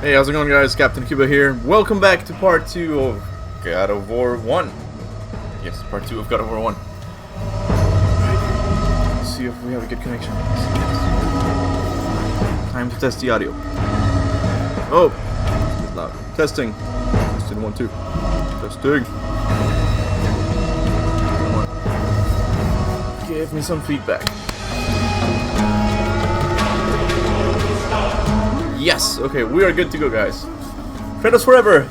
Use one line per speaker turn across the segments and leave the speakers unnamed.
Hey, how's it going, guys? Captain Kuba here. Welcome back to part 2 of God of War 1. Yes, part 2 of God of War 1. Right. Let's see if we have a good connection. Time to test the audio. Oh, it's loud. Testing. Testing 1, 2. Testing. Come on. Give me some feedback. Yes, okay, we are good to go, guys. Kratos forever!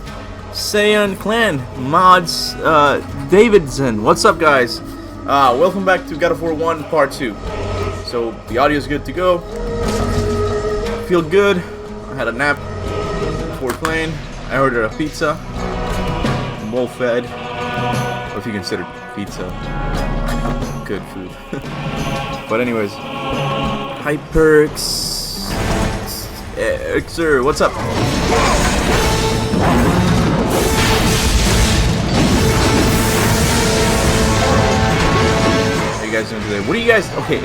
Saiyan Clan, Mods, Davidson. What's up, guys? Welcome back to God of War 1 Part 2. So, the audio is good to go. Feel good. I had a nap before playing. I ordered a pizza. I'm well fed. Or if you consider pizza good food. But anyways. Hyperx. Sir, what's up? How you guys doing today? What do you guys? Okay,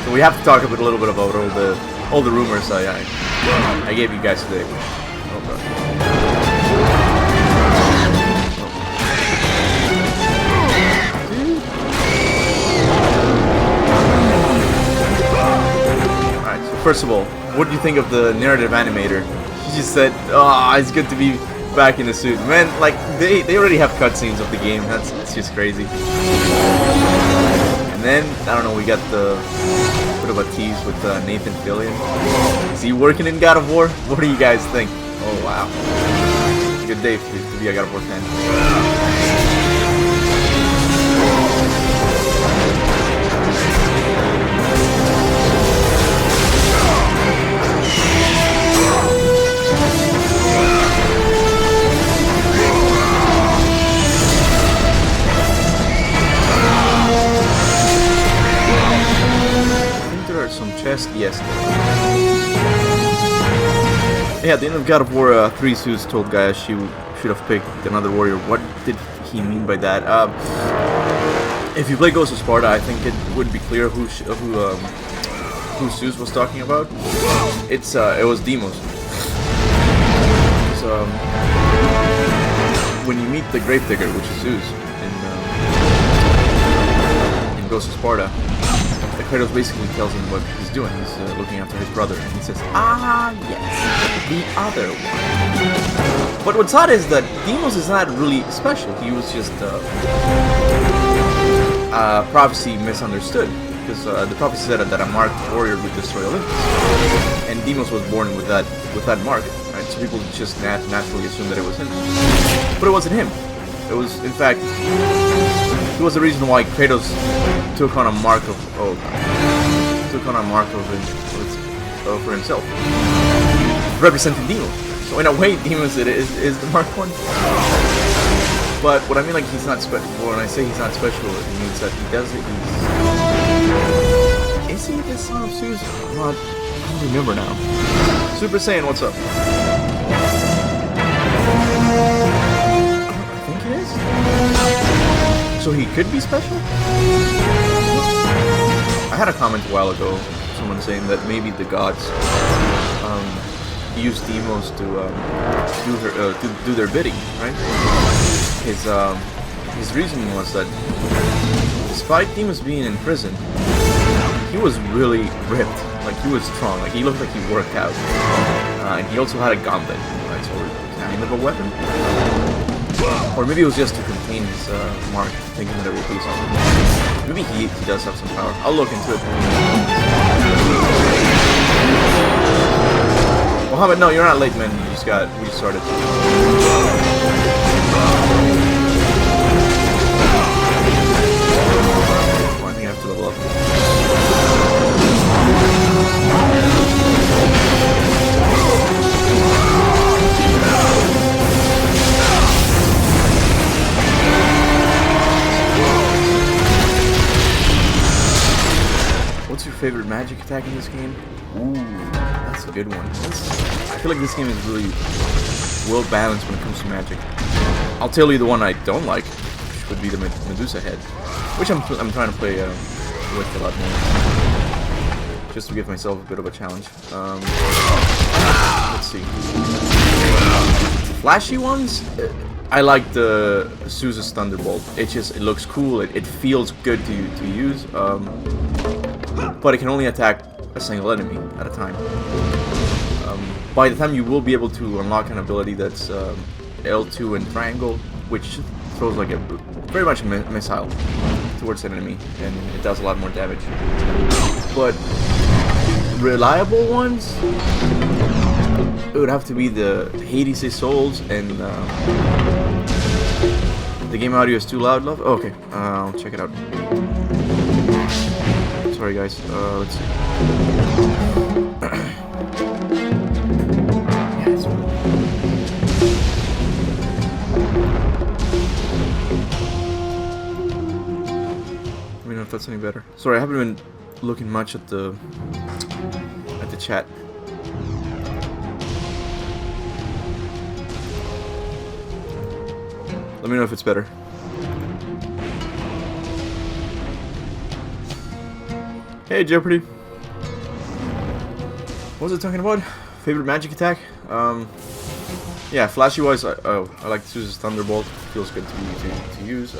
so we have to talk a little bit about all the rumors I gave you guys today. Oh, Alright, so first of all, what do you think of the narrative animator? She just said, "Oh, it's good to be back in the suit." Man, like they already have cutscenes of the game. It's just crazy. And then I don't know, we got the bit of a tease with Nathan Fillion. Is he working in God of War? What do you guys think? Oh wow, good day to be a God of War fan. Some chest, yes. Yeah, at the end of God of War 3, Zeus told Gaia she should have picked another warrior. What did he mean by that? If you play Ghost of Sparta, I think it would be clear who Zeus was talking about. It was Deimos. So, when you meet the Gravedigger, which is Zeus in Ghost of Sparta, Kratos basically tells him what he's doing. He's looking after his brother, and he says, "Ah, yes, the other one." But what's odd is that Deimos is not really special. He was just prophecy misunderstood, because the prophecy said that a marked warrior would destroy Olympus, and Deimos was born with that mark. Right? So people just naturally assumed that it was him, but it wasn't him. It was, in fact, he was the reason why Kratos took on a mark of for himself, representing Deimos. So in a way, Deimos is the marked one. But what I mean, like, he's not special. When I say he's not special, it means that he does it. Is he the son of Zeus? I don't remember now. Super Saiyan, what's up? I think he is. So he could be special? I had a comment a while ago, someone saying that maybe the gods used Deimos to do their bidding, right? His reasoning was that despite Deimos being in prison, he was really ripped, like he was strong, like he looked like he worked out, and he also had a gauntlet, right? So kind of a weapon. Or maybe it was just to contain his mark, thinking that it would do something. Maybe he does have some power. I'll look into it. Mohammed, no, you're not late, man. We just started. Oh, I think I have to level up. What's your favorite magic attack in this game? Ooh, that's a good one. I feel like this game is really well balanced when it comes to magic. I'll tell you the one I don't like, which would be the Medusa head, which I'm trying to play with a lot more. just to give myself a bit of a challenge. Let's see. Flashy ones? I like the Zeus's Thunderbolt. It looks cool. It feels good to use. But it can only attack a single enemy at a time. By the time you will be able to unlock an ability that's L2 and triangle, which throws like a very much a missile towards an enemy, and it does a lot more damage. But reliable ones, it would have to be the Hades' Souls, and the game audio is too loud, love? Oh, okay, I'll check it out. Sorry guys, let's see. Let me know if that's any better. Sorry, I haven't been looking much at the chat. Let me know if it's better. Hey Jeopardy. What was I talking about? Favorite magic attack? Yeah, flashy wise, I like Zeus's Thunderbolt. Feels good to use.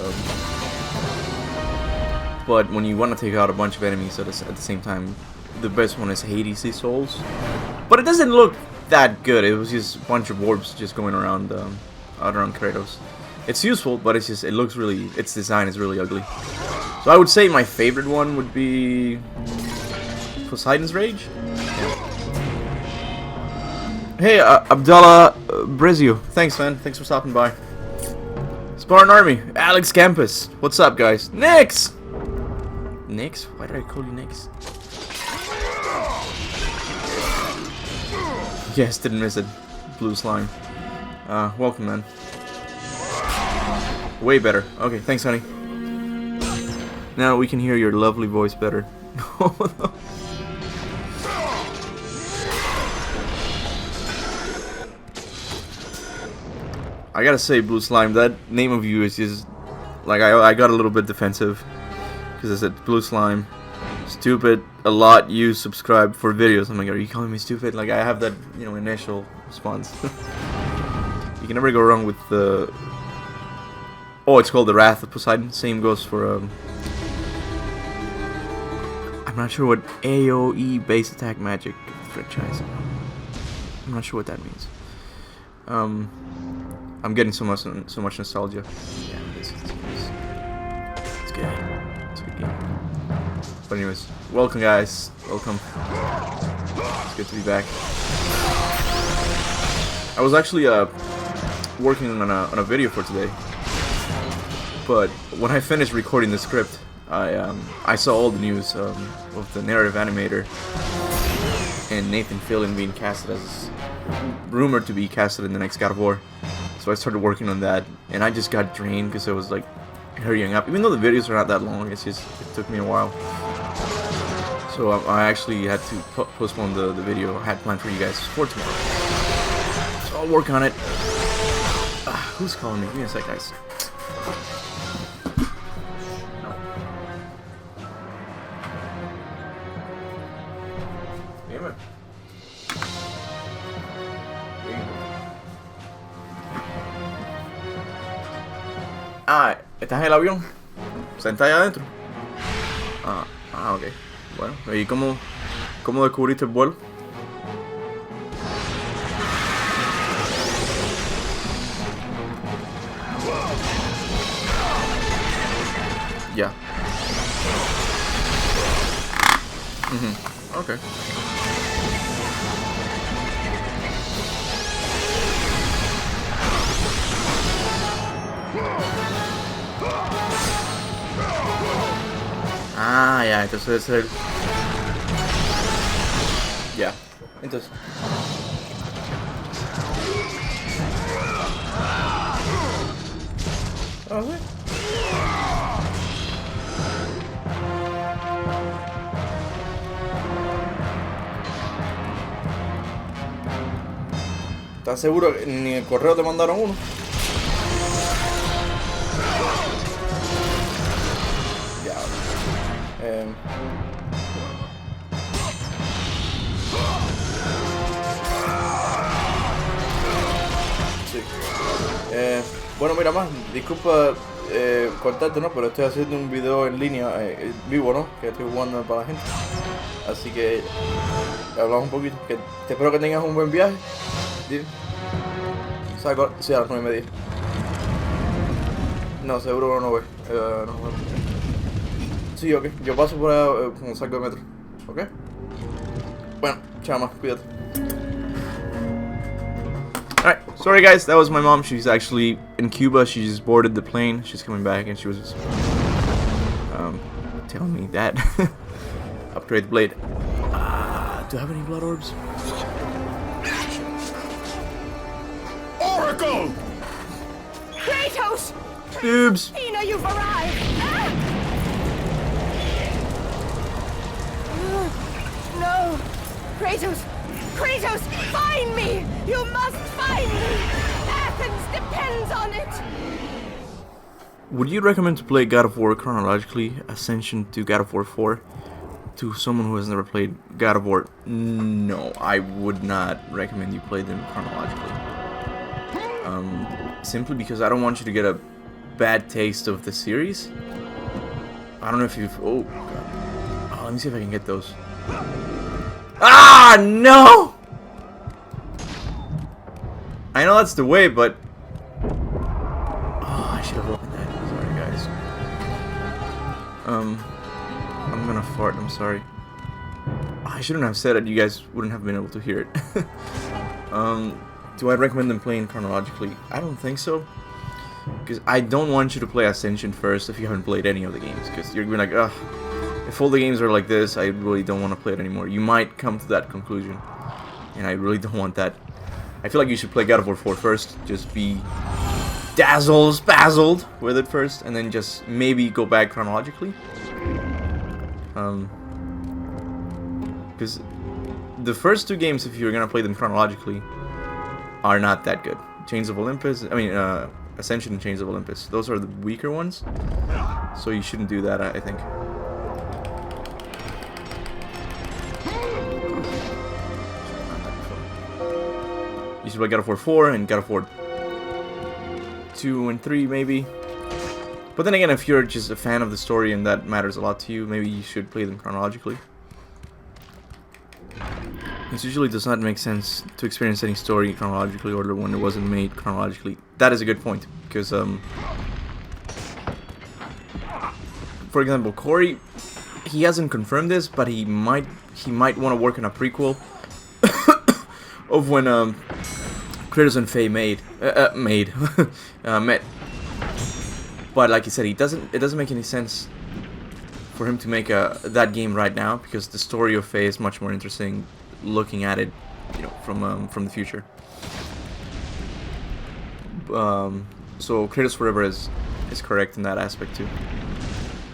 But when you want to take out a bunch of enemies at the same time, the best one is Hades' Souls. But it doesn't look that good. It was just a bunch of orbs just going around out around Kratos. It's useful, but it's just, it looks really, its design is really ugly. So I would say my favorite one would be Poseidon's Rage. Hey, Abdallah Brezio. Thanks, man. Thanks for stopping by. Spartan Army. Alex Campus. What's up, guys? Nix! Nix? Why did I call you Nix? Yes, didn't miss it. Blue slime. Welcome, man. Way better. Okay, thanks, honey. Now we can hear your lovely voice better. I gotta say, Blue Slime, that name of you is just like I got a little bit defensive because I said Blue Slime, stupid. A lot you subscribe for videos. I'm like, are you calling me stupid? Like I have that, you know, initial response. You can never go wrong with the. Oh, it's called the Wrath of Poseidon. Same goes for I'm not sure what AOE base attack magic franchise. I'm not sure what that means. I'm getting so much nostalgia. Yeah, it's good. It's a good game. But anyways, welcome guys. Welcome. It's good to be back. I was actually working on a video for today. But when I finished recording the script, I saw all the news of the narrative animator and Nathan Fillion being casted as rumored to be casted in the next God of War. So I started working on that, and I just got drained because I was like hurrying up. Even though the videos are not that long, it took me a while. So I actually had to postpone the video I had planned for you guys for tomorrow. So I'll work on it. Who's calling me? Give me a sec, guys. Ah, ¿estás en el avión? ¿Sentada allá adentro? Ok. Bueno, ¿y cómo descubriste el vuelo? Ya. Ok. Ah, ya, entonces debe ser el... Ya, entonces... Ah, sí. ¿Estás seguro que ni el correo te mandaron uno? Bueno, mira más, disculpa cortarte, ¿no? Pero estoy haciendo un video en línea, vivo, ¿no? Que estoy jugando para la gente. Así que hablamos un poquito. Que te espero que tengas un buen viaje. Dime. Saco, sí, a las 9:30. No, seguro no voy. No, no. Sí, ok. Yo paso por allá cuando salgo de metro. ¿Ok? Bueno, chama, cuídate. Alright, sorry guys, that was my mom. She's actually in Cuba. She just boarded the plane. She's coming back and she was just, telling me that. Upgrade the blade. Do I have any blood orbs?
Oracle!
Kratos!
Boobs!
Tina, you've arrived! Ah! No! Kratos! Kratos! Find me! You must find me! Athens depends on it!
Would you recommend to play God of War chronologically, Ascension to God of War 4? To someone who has never played God of War? No, I would not recommend you play them chronologically. Simply because I don't want you to get a bad taste of the series. I don't know if you've... Oh, God. Oh, let me see if I can get those. Ah, no! I know that's the way, but... Oh, I should have opened that. Sorry, guys. I'm gonna fart, I'm sorry. I shouldn't have said it, you guys wouldn't have been able to hear it. Do I recommend them playing chronologically? I don't think so. Because I don't want you to play Ascension first if you haven't played any of the games. Because you're going to be like, ugh, if all the games are like this, I really don't want to play it anymore. You might come to that conclusion. And I really don't want that. I feel like you should play God of War 4 first. Just be spazzled with it first. And then just maybe go back chronologically. Because the first two games, if you're going to play them chronologically, are not that good. Chains of Olympus, Ascension and Chains of Olympus. Those are the weaker ones. So you shouldn't do that, I think. You should play God of War 4 and God of War 2 and 3 maybe. But then again, if you're just a fan of the story and that matters a lot to you, maybe you should play them chronologically. It usually does not make sense to experience any story chronologically or when it wasn't made chronologically. That is a good point, because for example, Corey, he hasn't confirmed this, but he might want to work on a prequel of when Kratos and Faye met. But like he said, it doesn't make any sense for him to make that game right now, because the story of Faye is much more interesting looking at it, you know, from the future. So Kratos Forever is correct in that aspect too.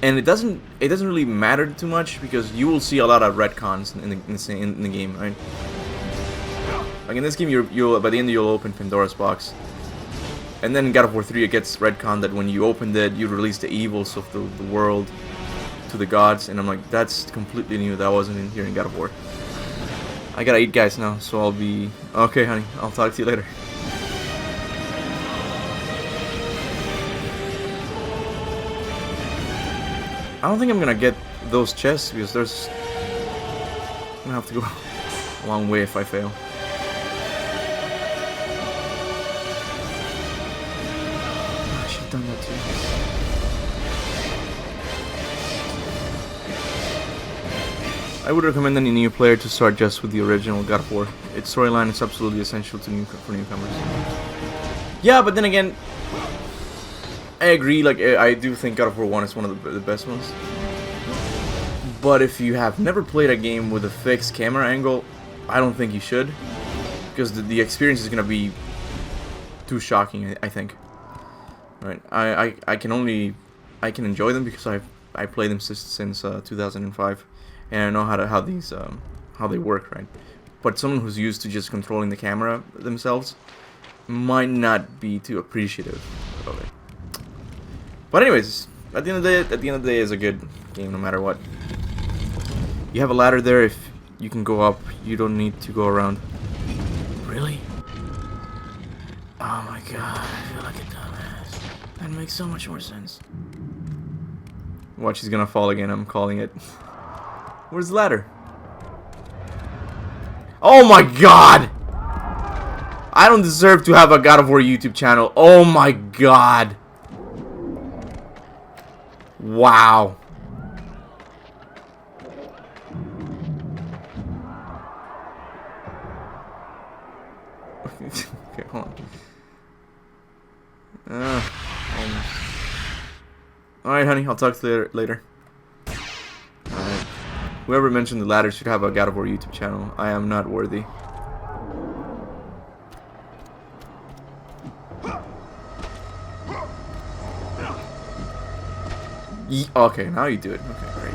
And it doesn't really matter too much, because you will see a lot of retcons in the game, right? Like in this game, you'll by the end you'll open Pandora's box, and then in God of War 3 it gets retconned that when you opened it, you release the evils of the world to the gods, and I'm like, that's completely new. That wasn't in here in God of War. I gotta eat, guys, now, so I'll be... Okay, honey, I'll talk to you later. I don't think I'm gonna get those chests, because there's... I'm gonna have to go a long way if I fail. I should've done that too. I would recommend any new player to start just with the original God of War. Its storyline is absolutely essential for newcomers. Yeah, but then again, I agree. Like, I do think God of War 1 is one of the best ones. But if you have never played a game with a fixed camera angle, I don't think you should, because the experience is gonna be too shocking, I think. Right? I can enjoy them because I played them since 2005. And I know how they work, right? But someone who's used to just controlling the camera themselves might not be too appreciative of it. But anyways, at the end of the day, it's a good game no matter what. You have a ladder there. If you can go up, you don't need to go around. Really? Oh my god, I feel like a dumbass. That makes so much more sense. Watch, he's gonna fall again. I'm calling it. Where's the ladder? Oh my god! I don't deserve to have a God of War YouTube channel. Oh my god. Wow. Okay, hold on. Alright, honey, I'll talk to you later. Alright. Whoever mentioned the ladder should have a God of War YouTube channel. I am not worthy. Okay, now you do it. Okay, great.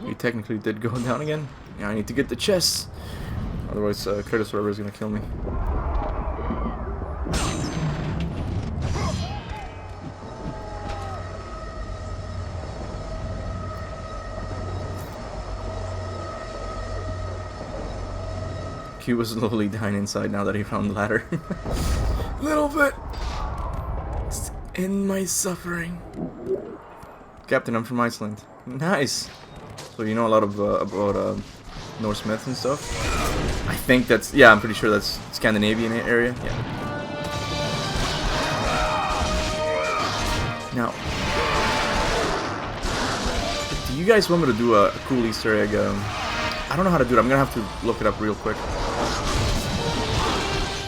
He technically did go down again. Yeah, I need to get the chest. Otherwise, Kratos Forever is gonna kill me. Kuba's slowly dying inside now that he found the ladder. Little bit. It's in my suffering. Kaptain, I'm from Iceland. Nice. So you know a lot of about Norse myths and stuff. I think that's, yeah, I'm pretty sure that's Scandinavian area. Yeah. Now, do you guys want me to do a cool Easter egg? I don't know how to do it. I'm gonna have to look it up real quick.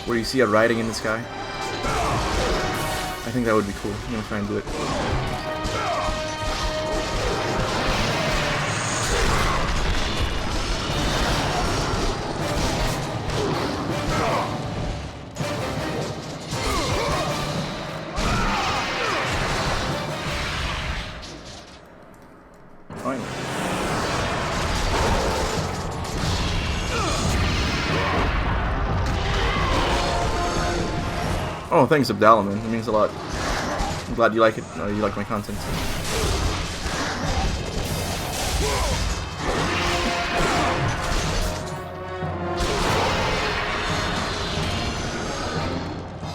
Where you see a writing in the sky. I think that would be cool. I'm gonna try and do it. Fine. Oh, thanks, Abdallah, man. It means a lot. I'm glad you like it. You like my content.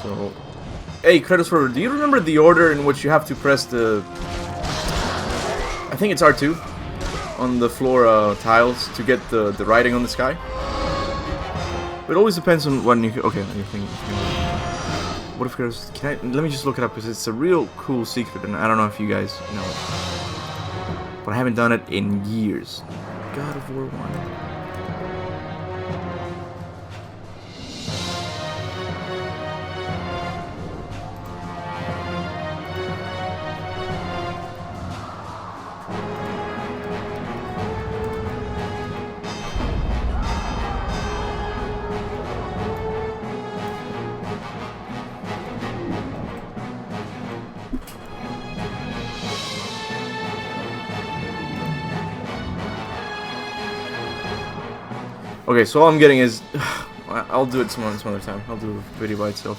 So, hey, Kratos Forever, do you remember the order in which you have to press the... I think it's R2 on the floor tiles to get the writing on the sky? It always depends on when you... Okay, let me think. What if there's... Let me just look it up because it's a real cool secret and I don't know if you guys know it. But I haven't done it in years. God of War 1. Okay, so all I'm getting is... I'll do it some other time. I'll do a video by itself.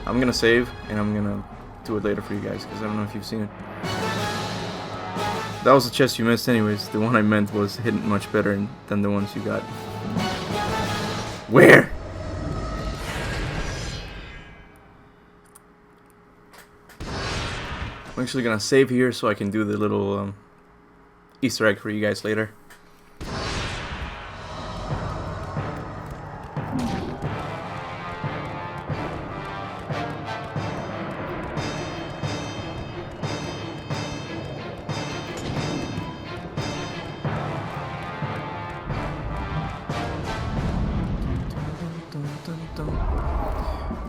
I'm gonna save, and I'm gonna do it later for you guys, because I don't know if you've seen it. That was the chest you missed anyways. The one I meant was hidden much better than the ones you got. Where? I'm actually gonna save here so I can do the little Easter egg for you guys later.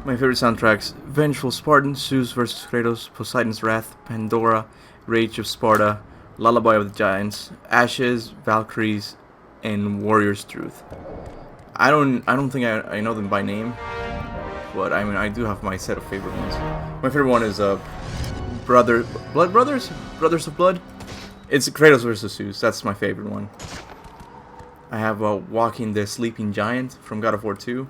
My favorite soundtracks: Vengeful Spartan, Zeus vs. Kratos, Poseidon's Wrath, Pandora, Rage of Sparta, Lullaby of the Giants, Ashes, Valkyries, and Warrior's Truth. I don't think I know them by name, but I mean I do have my set of favorite ones. My favorite one is Brothers of Blood. It's Kratos vs. Zeus. That's my favorite one. I have Walking the Sleeping Giant from God of War 2.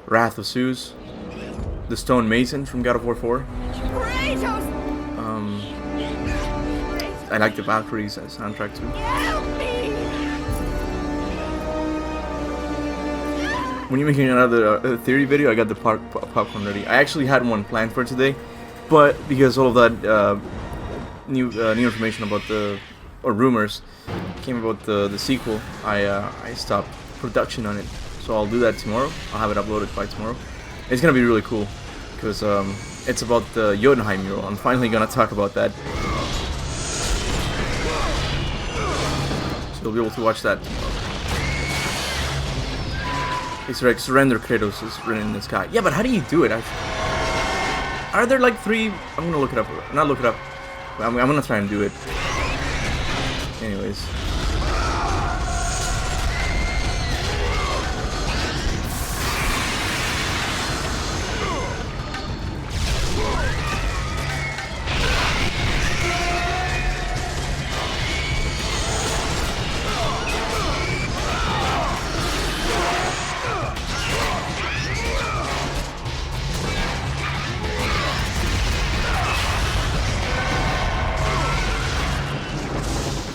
Wrath of Zeus, the Stone Mason from God of War 4.
Kratos!
I like the Valkyries as soundtrack too.
Help me!
When you're making another theory video, I got the popcorn ready. I actually had one planned for today, but because all of that new information about or rumors came about the sequel, I stopped production on it. So I'll do that tomorrow. I'll have it uploaded by tomorrow. It's gonna be really cool because it's about the Jotunheim mural. I'm finally gonna talk about that. So you'll be able to watch that tomorrow. It's like surrender Kratos is written in the sky. Yeah, but how do you do it? Are there like 3? I'm gonna look it up. Not look it up. I'm gonna try and do it. Anyways.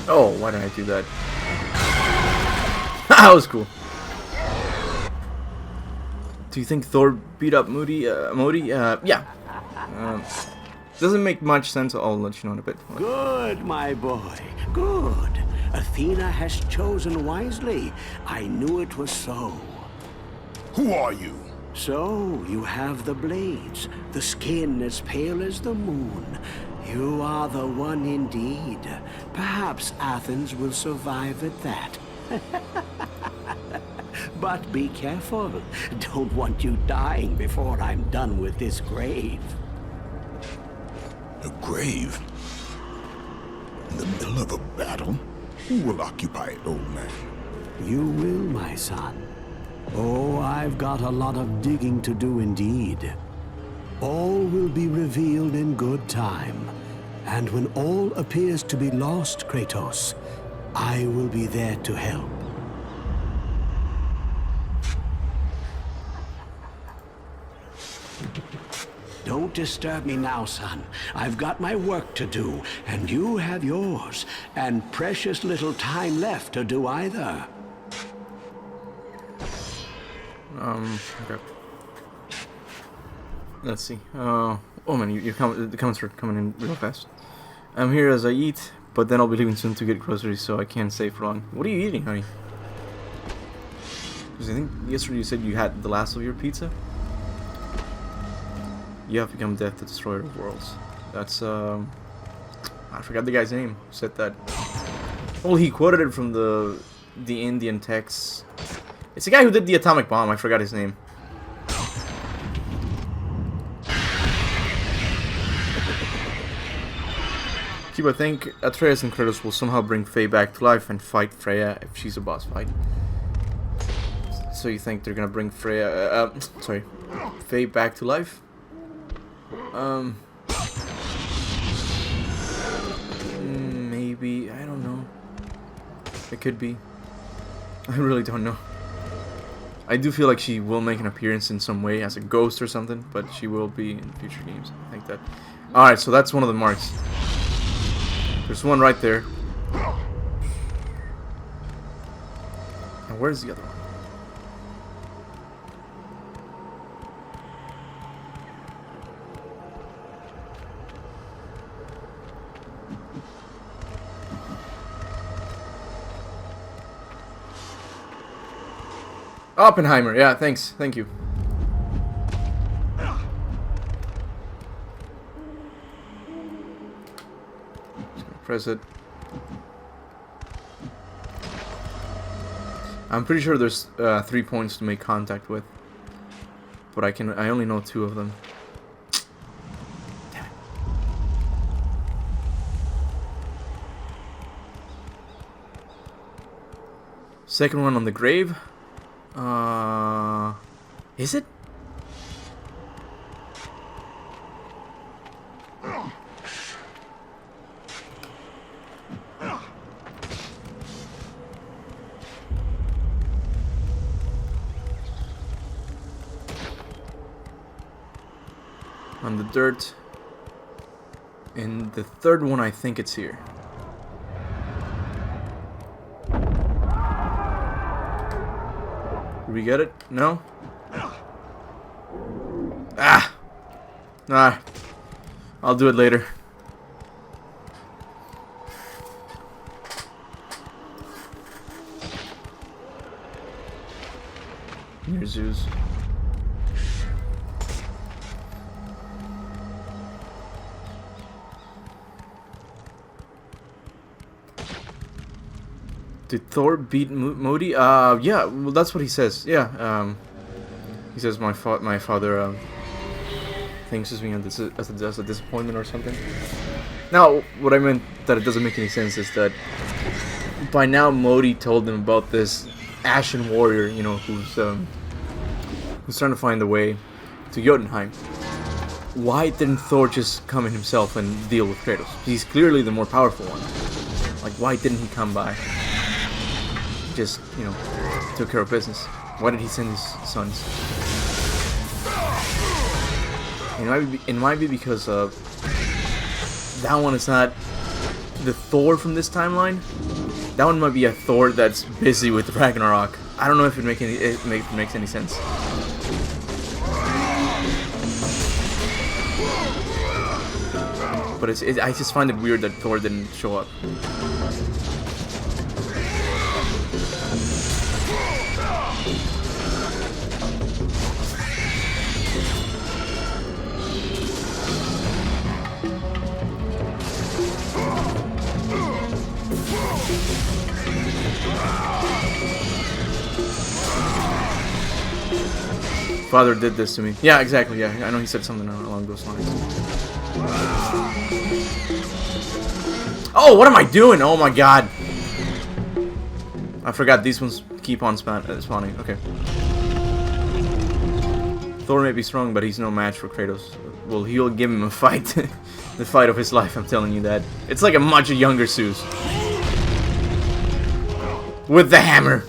Oh, why did I do that? That was cool. Do you think Thor beat up Modi? Yeah. Doesn't make much sense. I'll let you know in a bit.
Good, my boy. Good. Athena has chosen wisely. I knew it was so.
Who are you?
So, you have the blades, the skin as pale as the moon. You are the one indeed. Perhaps Athens will survive at that. But be careful. Don't want you dying before I'm done with this grave.
A grave? In the middle of a battle? Who will occupy it, old man?
You will, my son. Oh, I've got a lot of digging to do indeed. All will be revealed in good time. And when all appears to be lost, Kratos, I will be there to help. Don't disturb me now, son. I've got my work to do, and you have yours, and precious little time left to do either.
Okay. Let's see. Oh man, the comments are coming in real fast. I'm here as I eat, but then I'll be leaving soon to get groceries, so I can't stay for long. What are you eating, honey? Because I think yesterday you said you had the last of your pizza. You have become death, the destroyer of worlds. That's I forgot the guy's name who said that. Well, he quoted it from the Indian text. It's the guy who did the atomic bomb. I forgot his name. Kuba, I think Atreus and Kratos will somehow bring Faye back to life and fight Freya if she's a boss fight. So you think they're gonna bring Freya, Faye back to life? Maybe, I don't know. It could be. I really don't know. I do feel like she will make an appearance in some way as a ghost or something, but she will be in future games. I think that. Alright, so that's one of the marks. There's one right there. And where's the other one? Oppenheimer, yeah, thanks. Thank you. Press it. I'm pretty sure there's 3 points to make contact with, but I only know 2 of them. Damn it. Second one on the grave. Is it? On the dirt. In the third one, I think it's here. we get it? No? Ah! Nah. I'll do it later. Here's Zeus. Did Thor beat Modi? Yeah, well, that's what he says. Yeah, he says my father thinks of me as a disappointment or something. Now, what I meant that it doesn't make any sense is that by now Modi told them about this Ashen warrior, you know, who's trying to find the way to Jotunheim. Why didn't Thor just come in himself and deal with Kratos? He's clearly the more powerful one. Like, why didn't he come by? Just, you know, took care of business. Why did he send his sons? It might be because that one is not the Thor from this timeline. That one might be a Thor that's busy with Ragnarok. I don't know if it makes any sense. But I just find it weird that Thor didn't show up. Father did this to me. Yeah, exactly. Yeah, I know he said something along those lines. Oh, what am I doing? Oh my god. I forgot these ones keep on spawning. Okay. Thor may be strong, but he's no match for Kratos. Well, he'll give him a fight. The fight of his life, I'm telling you that. It's like a much younger Zeus. With the hammer.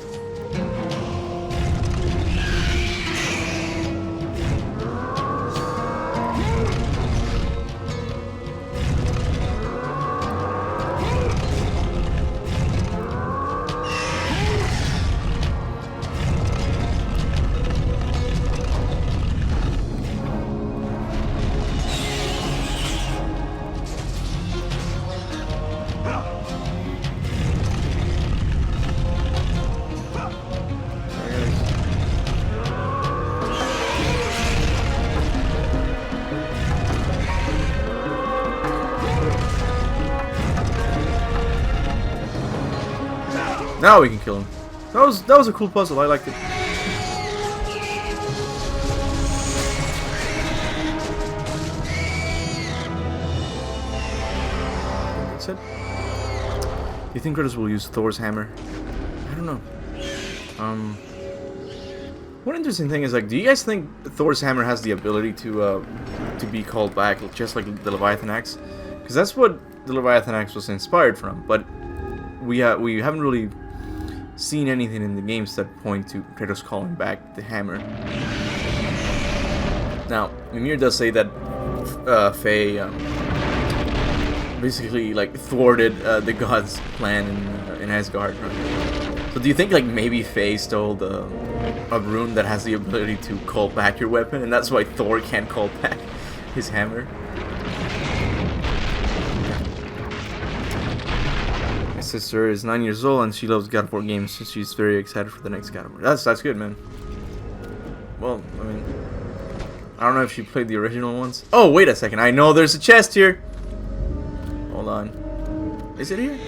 Now we can kill him. That was a cool puzzle. I liked it. That's it. Do you think Kratos will use Thor's hammer? I don't know. One interesting thing is, like, do you guys think Thor's hammer has the ability to be called back, just like the Leviathan axe? Because that's what the Leviathan axe was inspired from. But we haven't really seen anything in the games that point to Kratos calling back the hammer. Now, Mimir does say that Faye basically like thwarted the gods' plan in Asgard. Right? So do you think like maybe Faye stole a rune that has the ability to call back your weapon, and that's why Thor can't call back his hammer? My sister is 9 years old and she loves God of War games, so she's very excited for the next God of War. That's good, man. Well, I mean, I don't know if she played the original ones. Oh, wait a second. I know there's a chest here. Hold on. Is it here?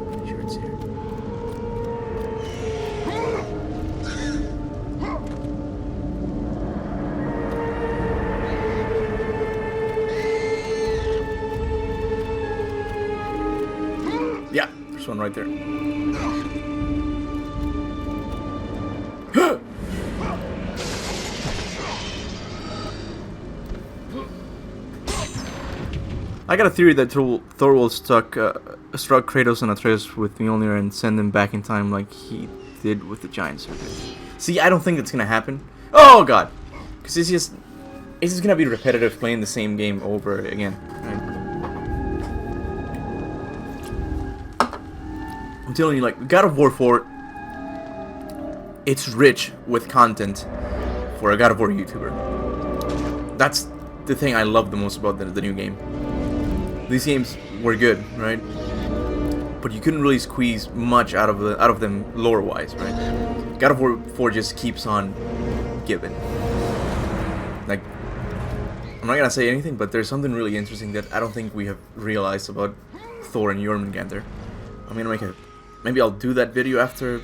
I'm sure it's here. Yeah, there's one right there. I got a theory that Thor will struck Kratos and Atreus with Mjolnir and send them back in time like he did with the giant serpent. See, I don't think that's gonna happen. Oh god, because it's just gonna be repetitive, playing the same game over again. Right? I'm telling you, like God of War 4, it's rich with content for a God of War YouTuber. That's the thing I love the most about the new game. These games were good, right? But you couldn't really squeeze much out of them lore-wise, right? God of War 4 just keeps on giving. Like, I'm not gonna say anything, but there's something really interesting that I don't think we have realized about Thor and Jormungandr. I'm gonna make maybe I'll do that video after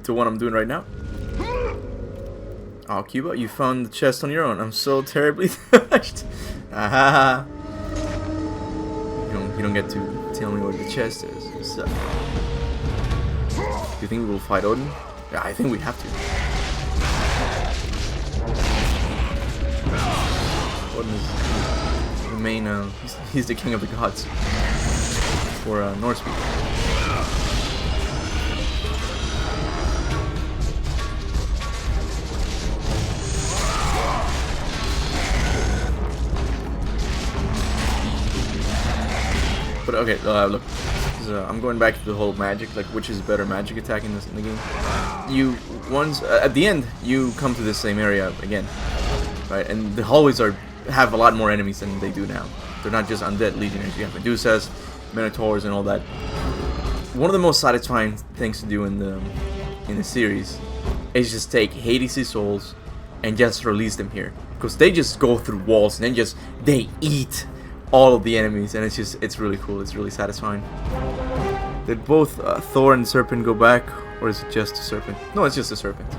the one I'm doing right now. Oh, Kuba, you found the chest on your own. I'm so terribly touched. Aha. You don't get to tell me what the chest is. So, do you think we will fight Odin? Yeah, I think we have to. Odin is the main, he's the king of the gods for Norse people. But okay, look, I'm going back to the whole magic, like which is better magic attack in the game. You at the end you come to the same area again, right? And the hallways have a lot more enemies than they do now. They're not just undead legionaries. You have Medusas, Minotaurs, and all that. One of the most satisfying things to do in the series is just take Hades' souls and just release them here, because they just go through walls and then they eat all of the enemies, and it's really cool. It's really satisfying. Did both Thor and Serpent go back, or is it just a serpent? No, it's just a serpent.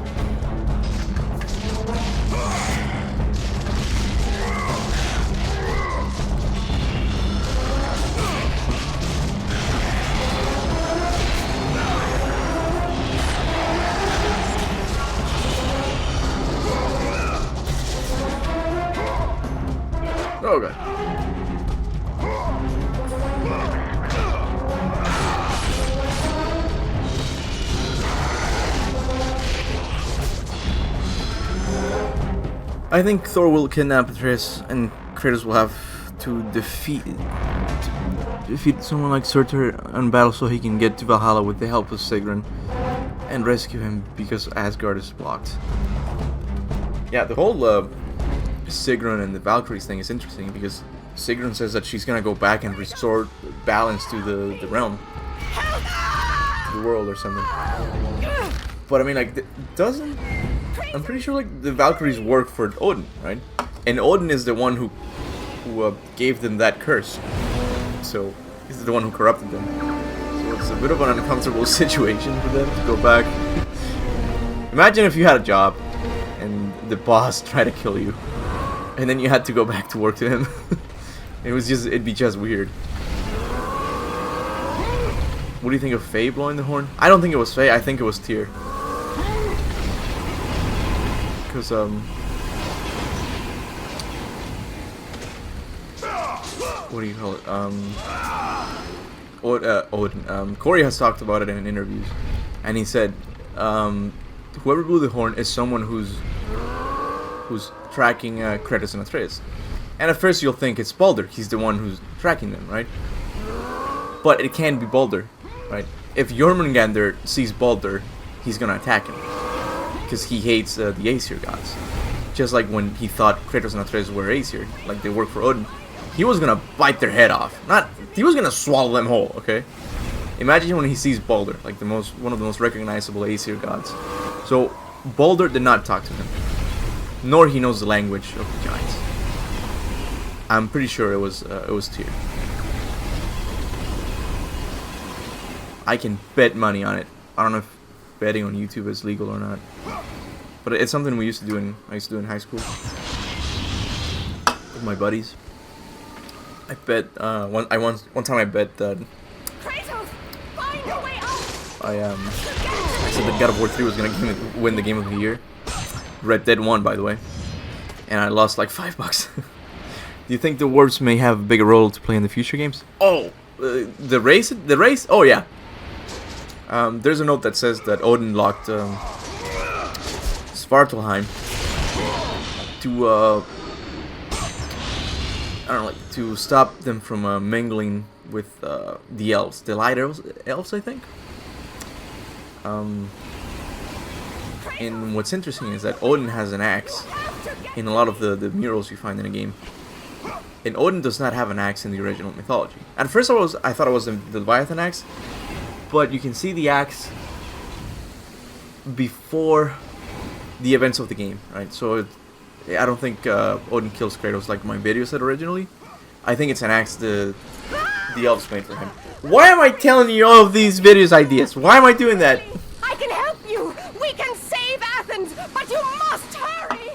Oh god. I think Thor will kidnap Atreus, and Kratos will have to defeat someone like Surtur on battle so he can get to Valhalla with the help of Sigrun and rescue him, because Asgard is blocked. Yeah, the whole Sigrun and the Valkyries thing is interesting, because Sigrun says that she's gonna go back and restore balance to the realm, the world or something. But I mean, like, I'm pretty sure like the Valkyries work for Odin, right? And Odin is the one who gave them that curse. So he's the one who corrupted them. So it's a bit of an uncomfortable situation for them to go back. Imagine if you had a job and the boss tried to kill you, and then you had to go back to work to him. It'd be just weird. What do you think of Faye blowing the horn? I don't think it was Faye. I think it was Tyr. Because what do you call it? Odin. Corey has talked about it in interviews, and he said whoever blew the horn is someone who's tracking Kratos and Atreus. And at first you'll think it's Baldur. He's the one who's tracking them, right? But it can't be Baldur, right? If Jormungandr sees Baldur, he's gonna attack him, because he hates the Aesir gods. Just like when he thought Kratos and Atreus were Aesir, like they work for Odin, he was gonna bite their head off. He was gonna swallow them whole, okay? Imagine when he sees Baldur, like one of the most recognizable Aesir gods. So Baldur did not talk to him, nor he knows the language of the giants. I'm pretty sure it was Tyr. I can bet money on it. I don't know if betting on YouTube is legal or not, but it's something I used to do in high school with my buddies. I bet one time I bet that
Kratos, find a way out!
I said that God of War 3 was gonna win the game of the year. Red Dead won, by the way, and I lost like $5. Do you think the dwarves may have a bigger role to play in the future games? Oh, the race? Oh yeah. There's a note that says that Odin locked Svartalheim to I don't know, like to stop them from mingling with the elves, the light elves, I think. And what's interesting is that Odin has an axe in a lot of the murals you find in the game. And Odin does not have an axe in the original mythology. At first I thought it was the Leviathan axe, but you can see the axe before the events of the game, right? So I don't think Odin kills Kratos like my video said originally. I think it's an axe the elves made for him. Why am I telling you all of these videos ideas? Why am I doing that?
I can help you! We can save Athens, but you must hurry!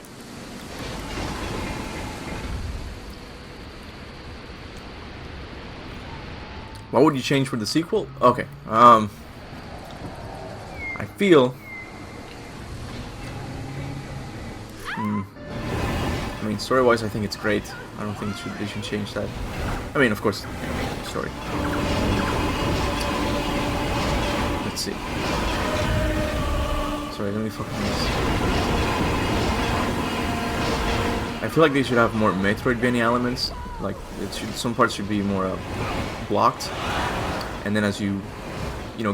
What would you change for the sequel? Okay, I feel... I mean, story-wise, I think it's great. I don't think they should change that. I mean, of course, story. Let's see. Sorry, let me fucking miss. I feel like they should have more Metroidvania elements. Like, some parts should be more blocked, and then as you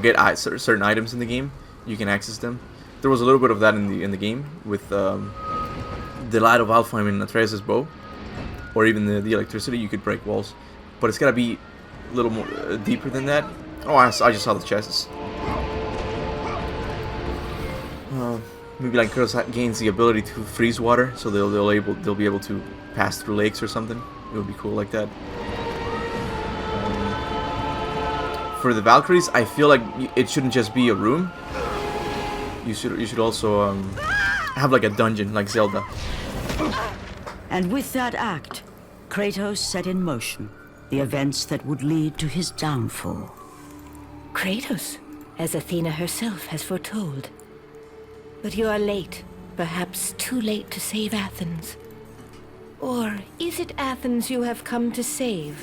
get certain items in the game, you can access them. There was a little bit of that in the game with the light of Alfheim and Atreus' bow, or even the electricity. You could break walls, but it's gotta be a little more deeper than that. Oh, I just saw the chests. Maybe like Kratos gains the ability to freeze water, so they'll be able to pass through lakes or something. It would be cool like that. For the Valkyries, I feel like it shouldn't just be a room. You should also have like a dungeon, like Zelda.
And with that act, Kratos set in motion the events that would lead to his downfall.
Kratos, as Athena herself has foretold. But you are late, perhaps too late to save Athens. Or is it Athens you have come to save?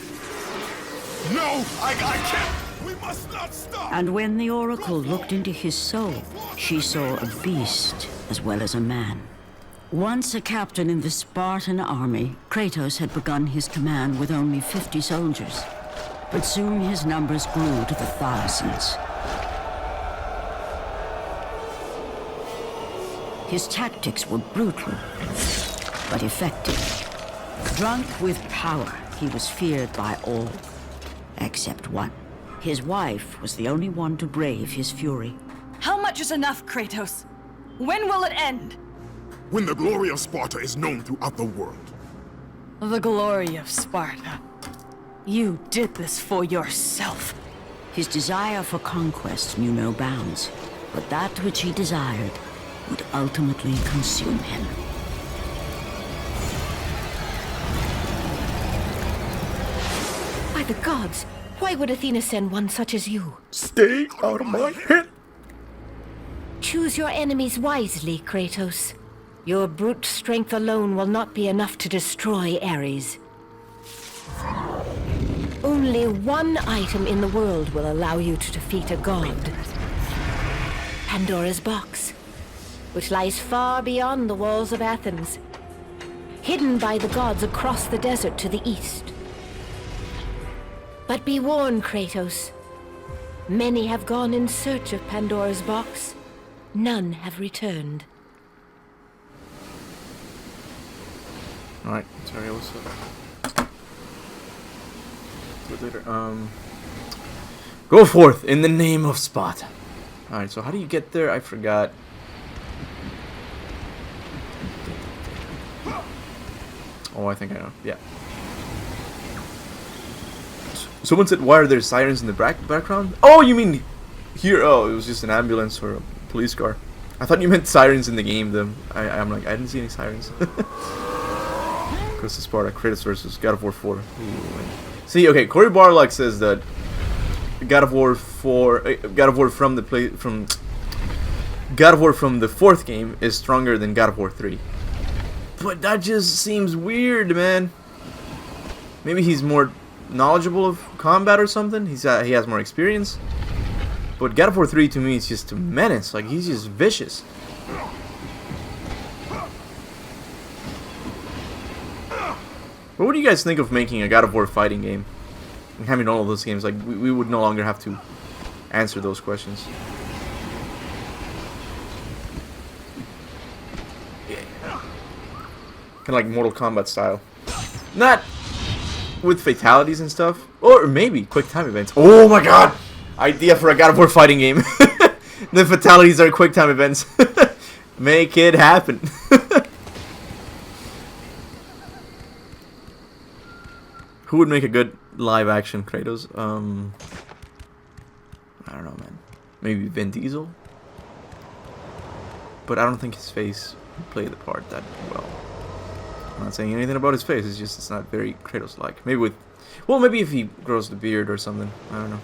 No! I can't! We must not stop!
And when the Oracle looked into his soul, she saw a beast as well as a man. Once a captain in the Spartan army, Kratos had begun his command with only 50 soldiers. But soon his numbers grew to the thousands. His tactics were brutal, but effective. Drunk with power, he was feared by all, except one. His wife was the only one to brave his fury.
How much is enough, Kratos? When will it end?
When the glory of Sparta is known throughout the world.
The glory of Sparta. You did this for yourself.
His desire for conquest knew no bounds, but that which he desired would ultimately consume him.
By the gods, why would Athena send one such as you?
Stay out of my head.
Choose your enemies wisely, Kratos. Your brute strength alone will not be enough to destroy Ares. Only one item in the world will allow you to defeat a god. Pandora's box, which lies far beyond the walls of Athens, hidden by the gods across the desert to the east. But be warned, Kratos. Many have gone in search of Pandora's box. None have returned.
Alright, sorry, I was do it later. Go forth in the name of Sparta. Alright, so how do you get there? I forgot. Oh, I think I know. Yeah. Someone said, why are there sirens in the background? Oh, you mean here? Oh, it was just an ambulance or a police car. I thought you meant sirens in the game. I'm like, I didn't see any sirens. Because it's Sparta, Kratos versus God of War 4. Ooh. See, okay, Cory Barlog says that God of War 4, God of War from the fourth game is stronger than God of War 3. But that just seems weird, man. Maybe he's more knowledgeable of combat or something. He has more experience. But God of War 3 to me is just a menace. Like, he's just vicious. What would you guys think of making a God of War fighting game? And having all of those games, like, we would no longer have to answer those questions. Kind of like Mortal Kombat style. Not with fatalities and stuff. Or maybe quick time events. Oh my god! Idea for a God of War fighting game. The fatalities are quick time events. Make it happen. Who would make a good live action Kratos? I don't know, man. Maybe Vin Diesel? But I don't think his face would play the part that well. I'm not saying anything about his face, it's just it's not very Kratos-like. Maybe with... Well, maybe if he grows the beard or something. I don't know.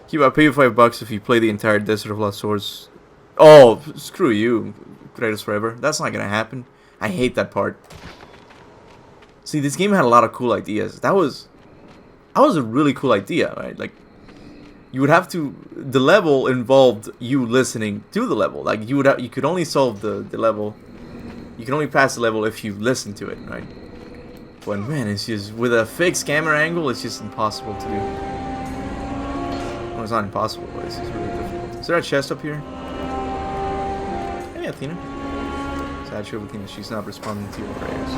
Kuba, I'll pay you $5 if you play the entire Desert of Lost Swords. Oh, screw you, Kratos Forever. That's not gonna happen. I hate that part. See, this game had a lot of cool ideas. That was a really cool idea, right? Like, you would have to... The level involved you listening to the level. Like, you could only solve the level... You can only pass the level if you listen to it, right? But man, it's just... With a fixed camera angle, it's just impossible to do. Well, it's not impossible, but it's just really difficult. Is there a chest up here? Hey, Athena. Sad show with Athena. She's not responding to your prayers.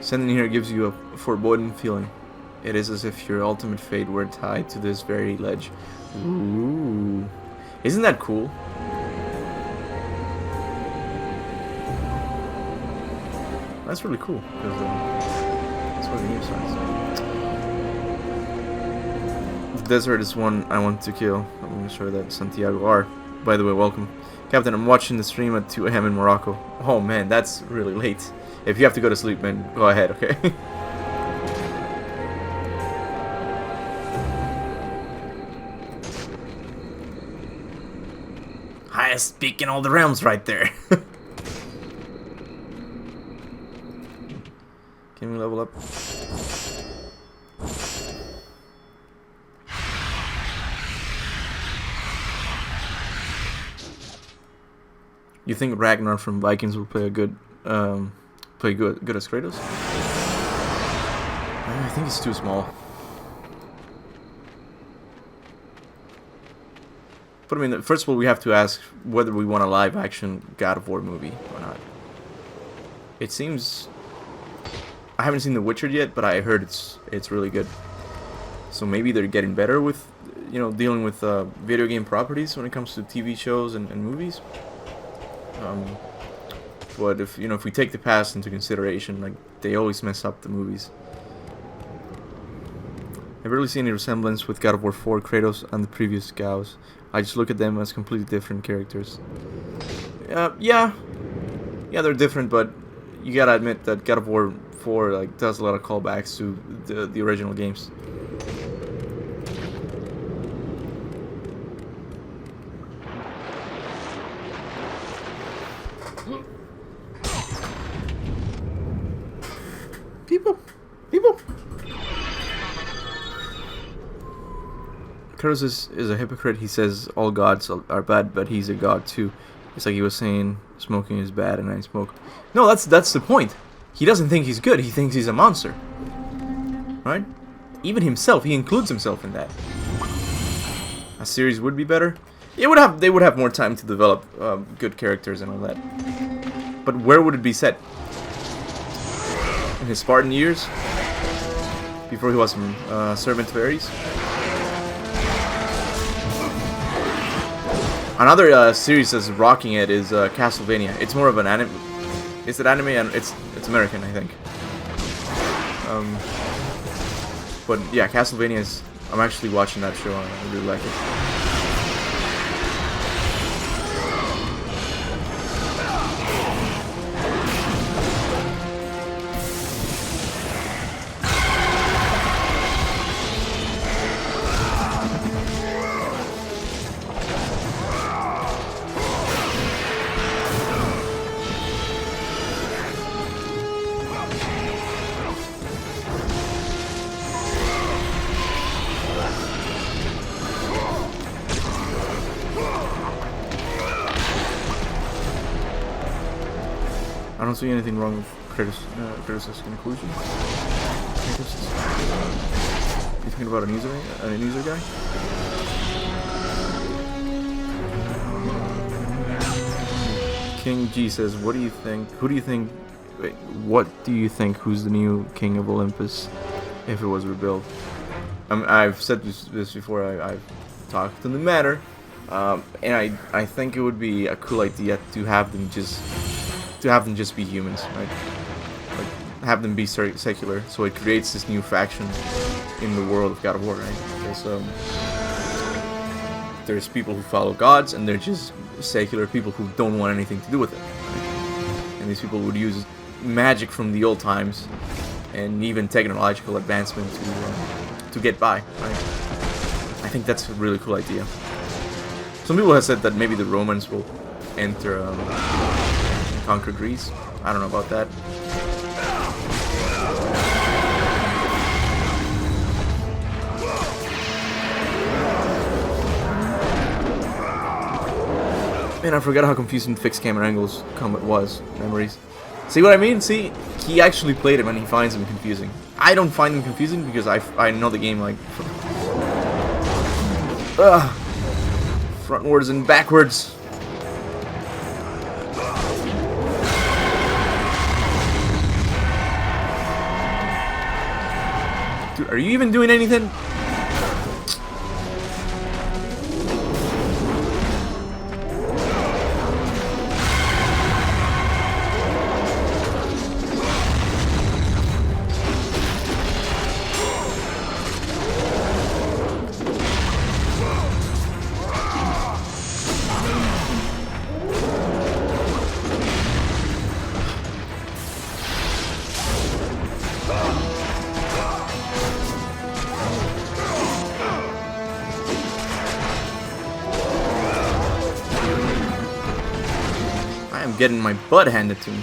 Sending here gives you a foreboding feeling. It is as if your ultimate fate were tied to this very ledge. Ooh. Isn't that cool? That's really cool. That's where the game starts. The desert is one I want to kill. I'm going to show that Santiago R. By the way, welcome. Kaptain, I'm watching the stream at 2 AM in Morocco. Oh man, that's really late. If you have to go to sleep, man, go ahead, okay? Highest peak in all the realms right there. Can we level up? You think Ragnar from Vikings will play a good... play good as Kratos? I think it's too small. But I mean, first of all, we have to ask whether we want a live-action God of War movie or not. It seems... I haven't seen The Witcher yet, but I heard it's really good. So maybe they're getting better with, you know, dealing with video game properties when it comes to TV shows and movies. But if we take the past into consideration, like, they always mess up the movies. I barely see any resemblance with God of War 4, Kratos, and the previous GOWs. I just look at them as completely different characters. Yeah, they're different, but you gotta admit that God of War 4 like does a lot of callbacks to the original games. People. Kratos is a hypocrite. He says all gods are bad, but he's a god too. It's like he was saying smoking is bad and I smoke. No, that's the point. He doesn't think he's good. He thinks he's a monster. Right? Even himself, he includes himself in that. A series would be better. They would have more time to develop good characters and all that. But where would it be set? In his Spartan years? Before he was servant to Ares? Another series that's rocking it is Castlevania. It's more of an anime. It's an anime and it's American, I think. But yeah, Castlevania is... I'm actually watching that show and I really like it. I don't see anything wrong with Kratos' conclusion. You thinking about an user guy? King G says, "What do you think? Who do you think? Wait, what do you think? Who's the new king of Olympus if it was rebuilt?" I've said this before. I've talked on the matter, and I think it would be a cool idea to have them just be humans, right? Like have them be secular, so it creates this new faction in the world of God of War, right? Because there's people who follow gods, and there's just secular people who don't want anything to do with it. Right? And these people would use magic from the old times and even technological advancement to get by. Right? I think that's a really cool idea. Some people have said that maybe the Romans will enter and conquer Greece. I don't know about that. Man, I forgot how confusing fixed camera angles combat was. Memories. See what I mean? See, he actually played him and he finds them confusing. I don't find them confusing because I know the game like frontwards and backwards. Dude, are you even doing anything? Getting my butt handed to me.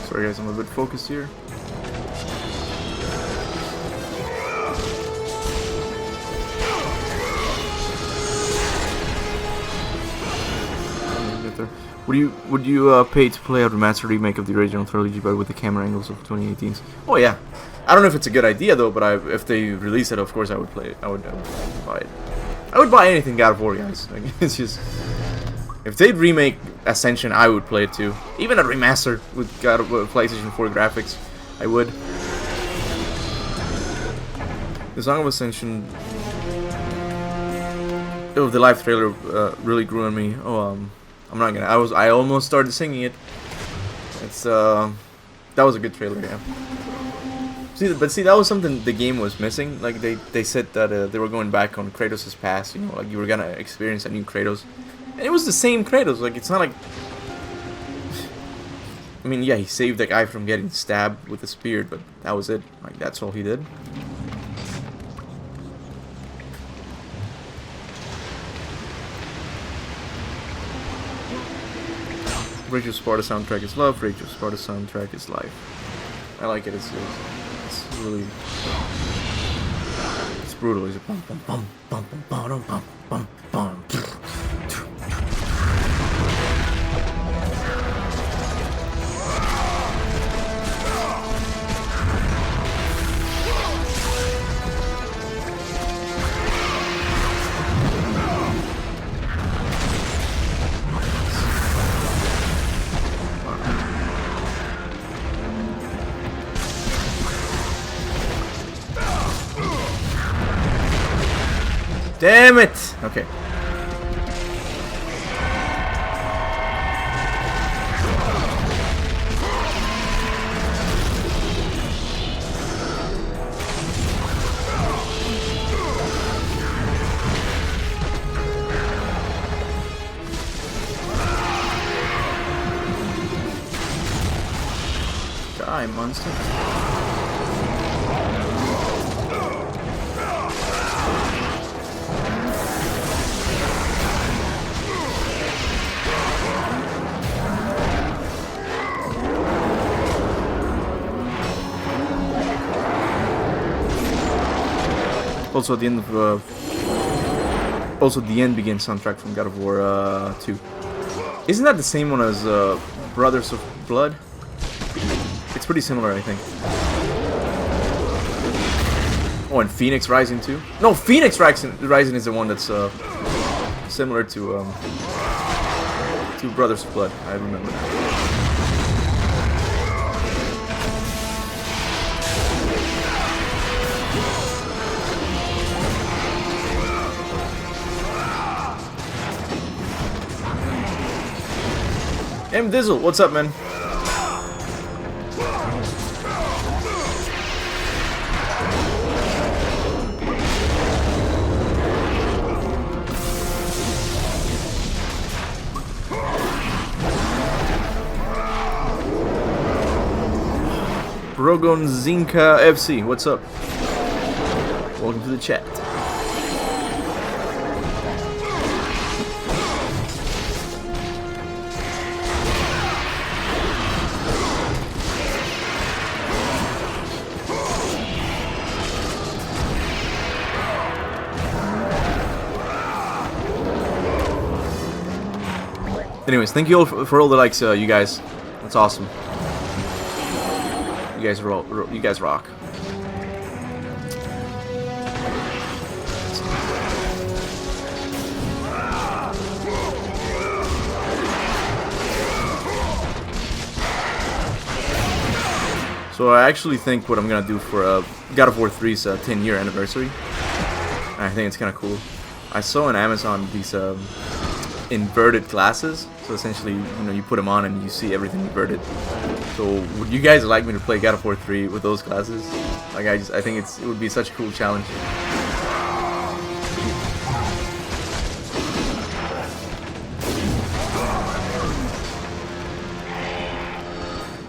Sorry guys, I'm a bit focused here. Would you pay to play a remastered remake of the original trilogy, but with the camera angles of 2018's? Oh yeah, I don't know if it's a good idea though, but if they release it, of course I would play it. I would buy it. I would buy anything God of War, guys. Like, it's just if they'd remake Ascension, I would play it too. Even a remaster with God of PlayStation 4 graphics, I would. The Song of Ascension. Oh, the live trailer really grew on me. Oh, I'm not gonna. I almost started singing it. It's that was a good trailer, yeah. See, that was something the game was missing. Like they said that they were going back on Kratos' past. You know, like you were gonna experience a new Kratos, and it was the same Kratos. Like it's not like. I mean, yeah, he saved the guy from getting stabbed with a spear, but that was it. Like that's all he did. Rage of Sparta soundtrack is love, Rage of Sparta soundtrack is life. I like it, it's really... It's brutal, it's a bum bum bum bum bum bum bum bum bum. Damn it! Okay. Die, monster. Also at the end of also the End Begins soundtrack from God of War 2. Isn't that the same one as Brothers of Blood? It's pretty similar, I think. Oh, and Phoenix Rising too? No, Phoenix Rising is the one that's similar to Brothers of Blood. I remember that. M Dizzle, what's up, man? Brogon Zinka FC, what's up? Welcome to the chat. Anyways, thank you all for all the likes, you guys. That's awesome. You guys you guys rock. So I actually think what I'm gonna do for God of War 3's 10-year anniversary. I think it's kind of cool. I saw on Amazon these inverted glasses. So essentially, you know, you put them on and you see everything inverted. So would you guys like me to play God of War 3 with those glasses? Like I think it would be such a cool challenge.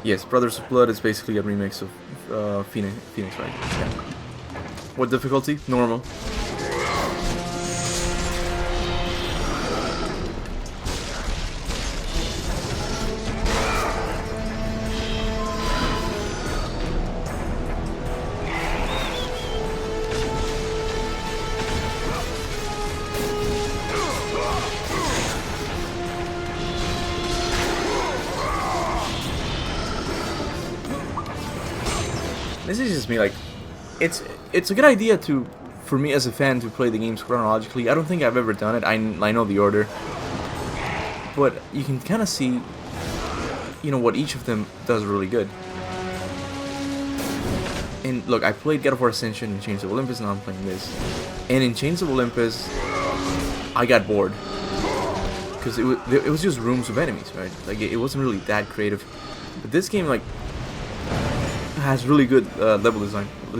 Yes, Brothers of Blood is basically a remix of Phoenix, right? Yeah. What difficulty? Normal. This is just me, like, it's a good idea for me as a fan to play the games chronologically. I don't think I've ever done it. I know the order, but you can kind of see, you know, what each of them does really good. And look, I played God of War Ascension and Chains of Olympus, now I'm playing this. And in Chains of Olympus, I got bored because it was just rooms of enemies, right? Like it wasn't really that creative. But this game, like, has really good level design. Yeah,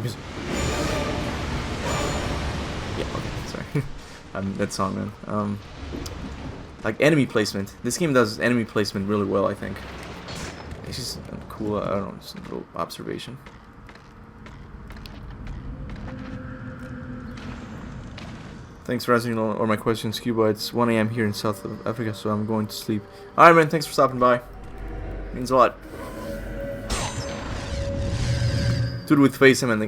okay, sorry. That song, man. Like enemy placement. This game does enemy placement really well, I think. It's just cool. I don't know, just a little observation. Thanks for answering all my questions, Kuba. It's 1 a.m. here in South Africa, so I'm going to sleep. Alright, man. Thanks for stopping by. Means a lot. Dude with face cam and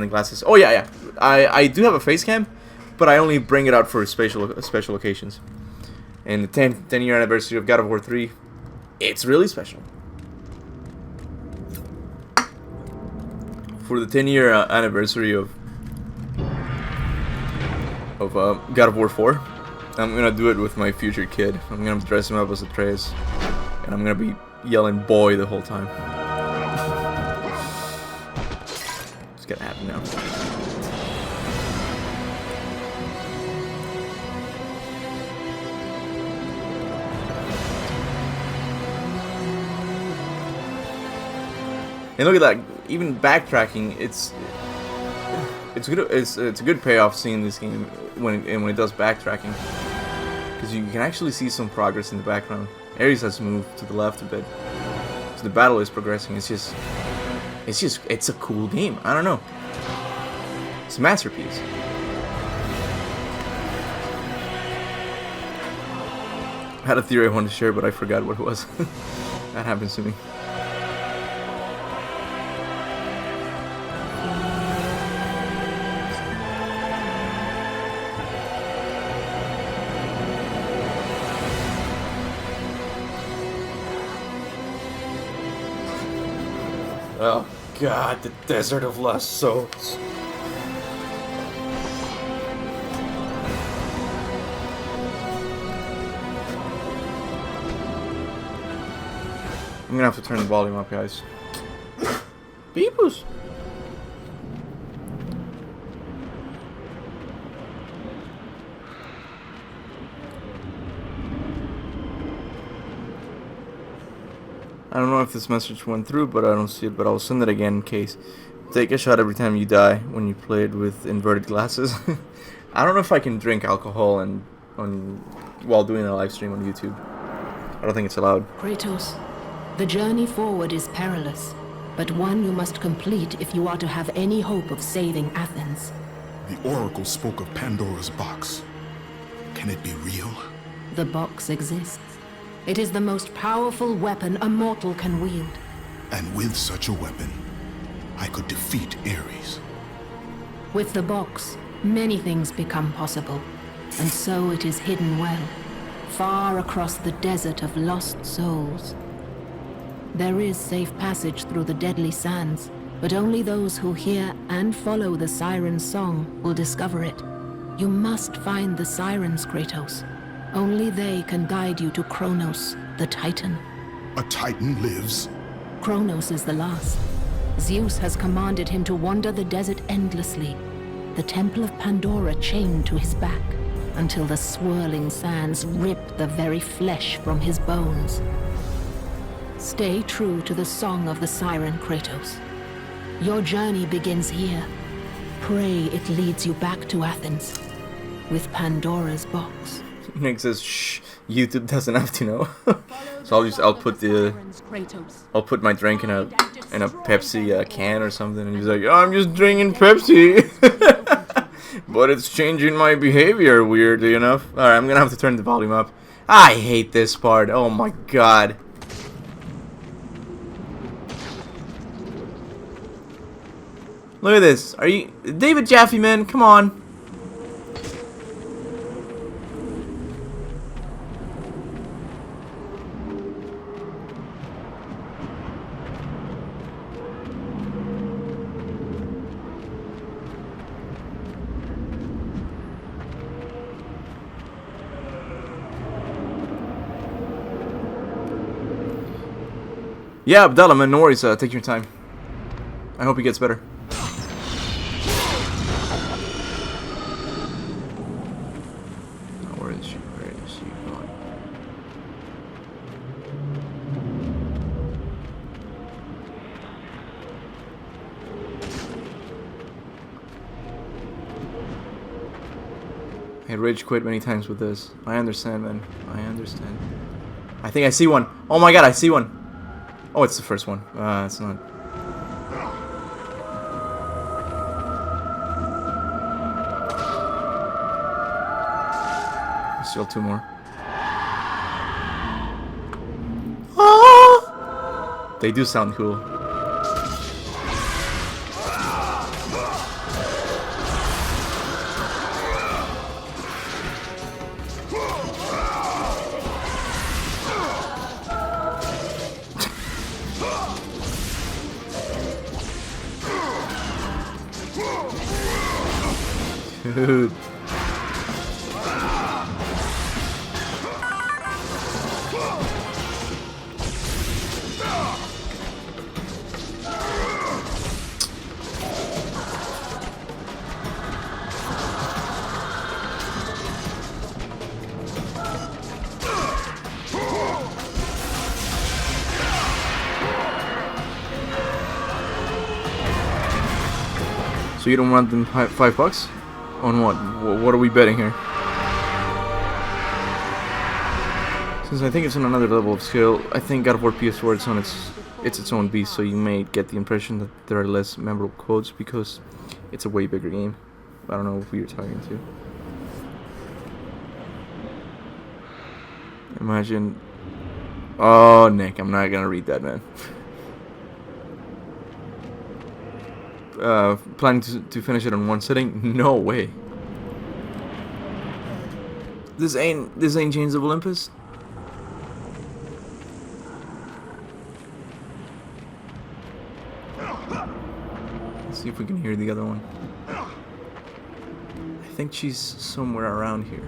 the glasses. Oh yeah. I do have a face cam, but I only bring it out for special occasions. And the 10-year anniversary of God of War 3, it's really special. For the 10-year anniversary of God of War 4, I'm gonna do it with my future kid. I'm gonna dress him up as Atreus, and I'm gonna be yelling "boy" the whole time. It's gonna happen now. And look at that! Even backtracking, it's good. It's a good payoff seeing this game when it does backtracking, because you can actually see some progress in the background. Ares has moved to the left a bit, so the battle is progressing. It's a cool game. I don't know. It's a masterpiece. I had a theory I wanted to share, but I forgot what it was. That happens to me. Oh god, the desert of lost souls. I'm gonna have to turn the volume up, guys. Beepus! I don't know if this message went through, but I don't see it, but I'll send it again in case. Take a shot every time you die when you play it with inverted glasses. I don't know if I can drink alcohol while doing a live stream on YouTube. I don't think it's allowed.
Kratos, the journey forward is perilous, but one you must complete if you are to have any hope of saving Athens.
The Oracle spoke of Pandora's box. Can it be real?
The box exists. It is the most powerful weapon a mortal can wield.
And with such a weapon, I could defeat Ares.
With the box, many things become possible, and so it is hidden well, far across the desert of lost souls. There is safe passage through the deadly sands, but only those who hear and follow the siren's song will discover it. You must find the sirens, Kratos. Only they can guide you to Kronos, the Titan.
A Titan lives?
Kronos is the last. Zeus has commanded him to wander the desert endlessly, the temple of Pandora chained to his back, until the swirling sands rip the very flesh from his bones. Stay true to the song of the siren, Kratos. Your journey begins here. Pray it leads you back to Athens, with Pandora's box.
Nick says, shh, YouTube doesn't have to know. So I'll put my drink in a Pepsi can or something, and he's like, oh, I'm just drinking Pepsi. But it's changing my behavior, weirdly enough. Alright, I'm gonna have to turn the volume up. I hate this part, oh my god. Look at this, are you, David Jaffe, man, come on. Yeah, Abdallah, man, no worries, take your time. I hope he gets better. Oh, where is she? Where is she going? I rage quit many times with this. I understand, man. I understand. I think I see one. Oh my god, I see one. Oh, it's the first one. It's not. Still two more. Ah! They do sound cool. Dude. So you don't want them $5? On what? What are we betting here? Since I think it's on another level of skill, I think God of War PS4 it's its own beast, so you may get the impression that there are less memorable quotes because it's a way bigger game. I don't know who you're talking to. Imagine... Oh, Nick, I'm not gonna read that, man. Planning to finish it in one sitting? No way. This ain't Chains of Olympus. See if we can hear the other one. I think she's somewhere around here.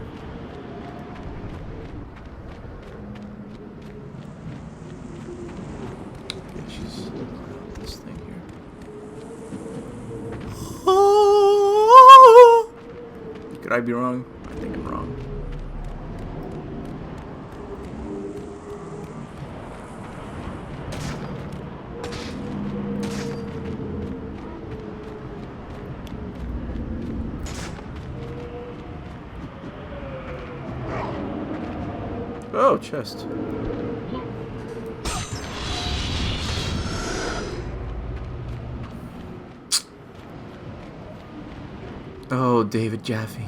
Yeah, she's around this thing here. Could I be wrong? I think I'm wrong. Oh, chest. Oh, David Jaffe.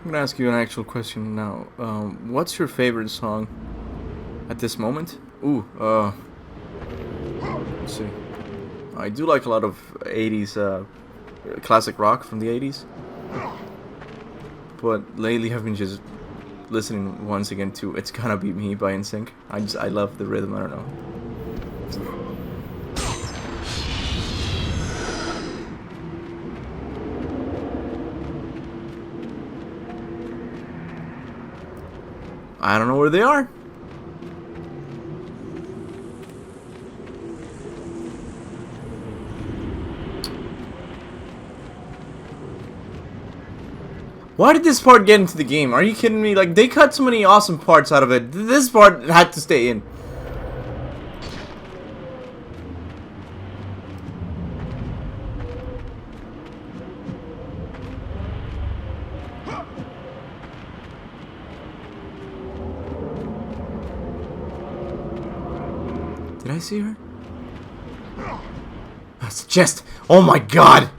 I'm gonna ask you an actual question now. What's your favorite song at this moment? Ooh, let's see. I do like a lot of 80s classic rock from the 80s. But lately I've been just listening once again to It's Gonna Be Me by NSYNC. I love the rhythm, I don't know. I don't know where they are. Why did this part get into the game? Are you kidding me? Like, they cut so many awesome parts out of it. This part had to stay in. Did I see her? That's a chest. Oh my god!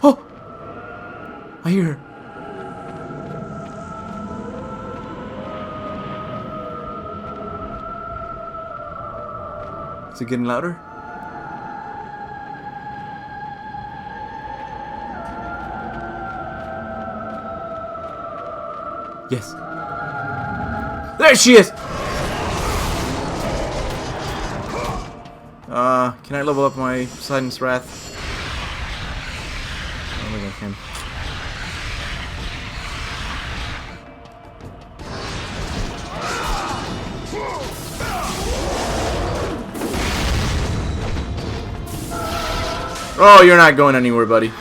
Oh! I hear her. Is it getting louder? Yes. There she is! Can I level up my Poseidon's Wrath? I don't think I can. Oh, you're not going anywhere, buddy.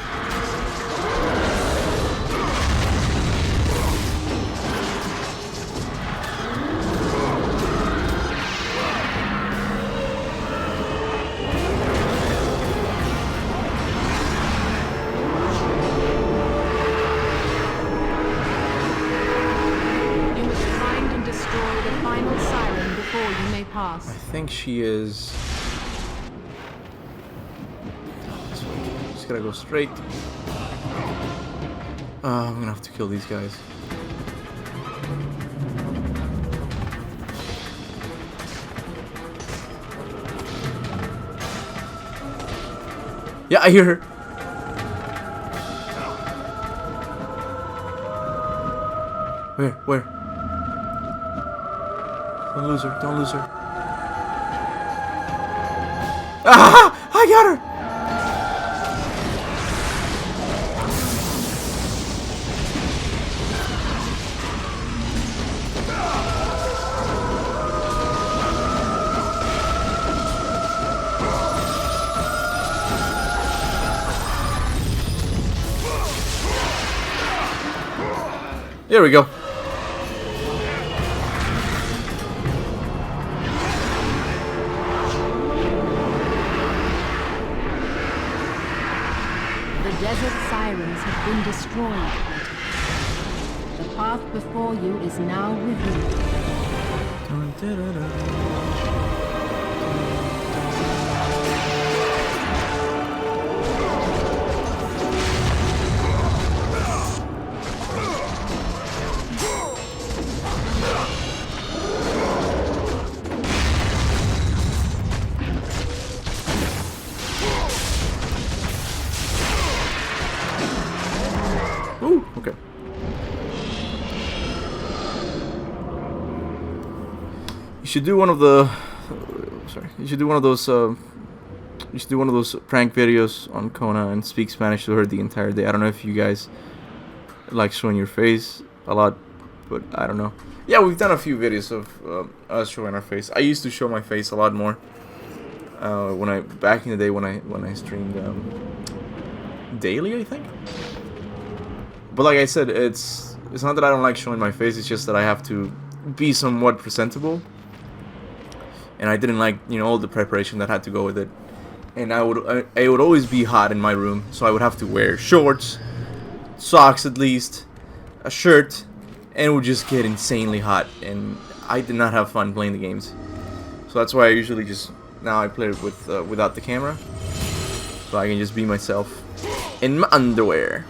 I think she is. Just gotta go straight. I'm gonna have to kill these guys. Yeah, I hear her. Where? Don't lose her. Don't lose her. Ah! I got her! There we go.
The desert sirens have been destroyed. path before you is now revealed.
Ooh, okay. You should do one of the. Sorry. You should do one of those. You should do one of those prank videos on Kona and speak Spanish to her the entire day. I don't know if you guys like showing your face a lot, but I don't know. Yeah, we've done a few videos of us showing our face. I used to show my face a lot more when back in the day when I streamed daily, I think. But like I said, it's not that I don't like showing my face. It's just that I have to be somewhat presentable, and I didn't like, you know, all the preparation that had to go with it. And I would always be hot in my room, so I would have to wear shorts, socks at least, a shirt, and it would just get insanely hot. And I did not have fun playing the games, so that's why I usually just now I play it with without the camera, so I can just be myself in my underwear.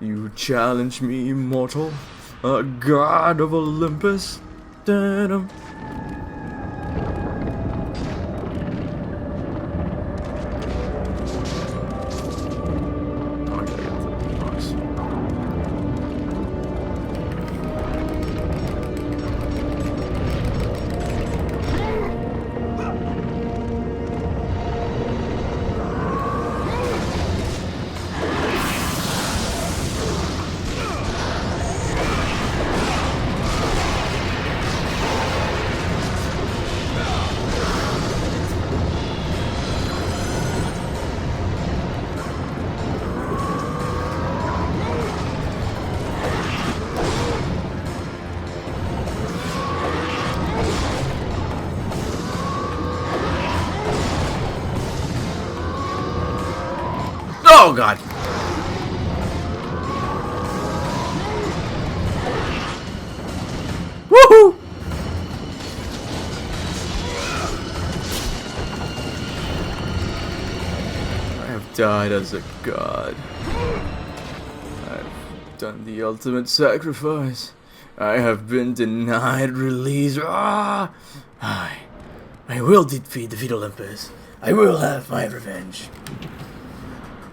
You challenge me, mortal, a god of Olympus. Da-dum. Oh, I gotta get the box. Oh god. Woohoo! I have died as a god. I've done the ultimate sacrifice. I have been denied release. Ah! I will defeat Olympus. I will have my revenge.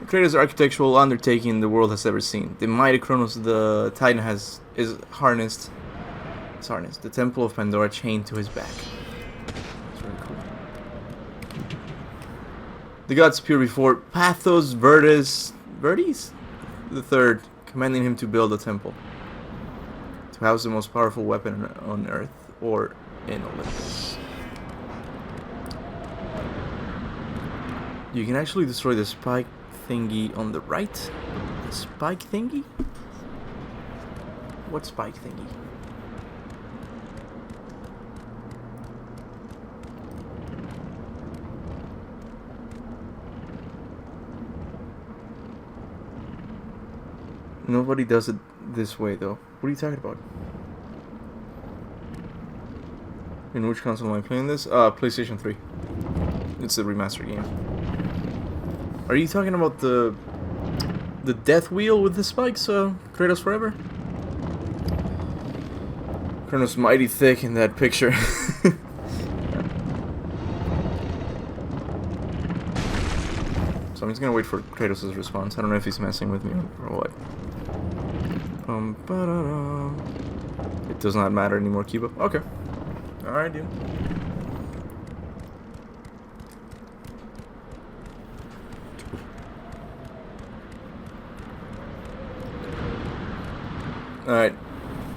The greatest architectural undertaking the world has ever seen. The mighty Kronos the Titan is harnessed. It's harnessed. The Temple of Pandora chained to his back. That's really cool. The gods appear before Pathos Verdes the third, commanding him to build a temple to house the most powerful weapon on Earth or in Olympus. You can actually destroy the spike thingy on the right. The spike thingy? What spike thingy? Nobody does it this way though. What are you talking about? In which console am I playing this? PlayStation 3. It's a remastered game. Are you talking about the death wheel with the spikes, Kratos Forever? Kratos mighty thick in that picture. So I'm just gonna wait for Kratos' response. I don't know if he's messing with me or what. It does not matter anymore, Kuba. Okay. Alright, dude. Alright.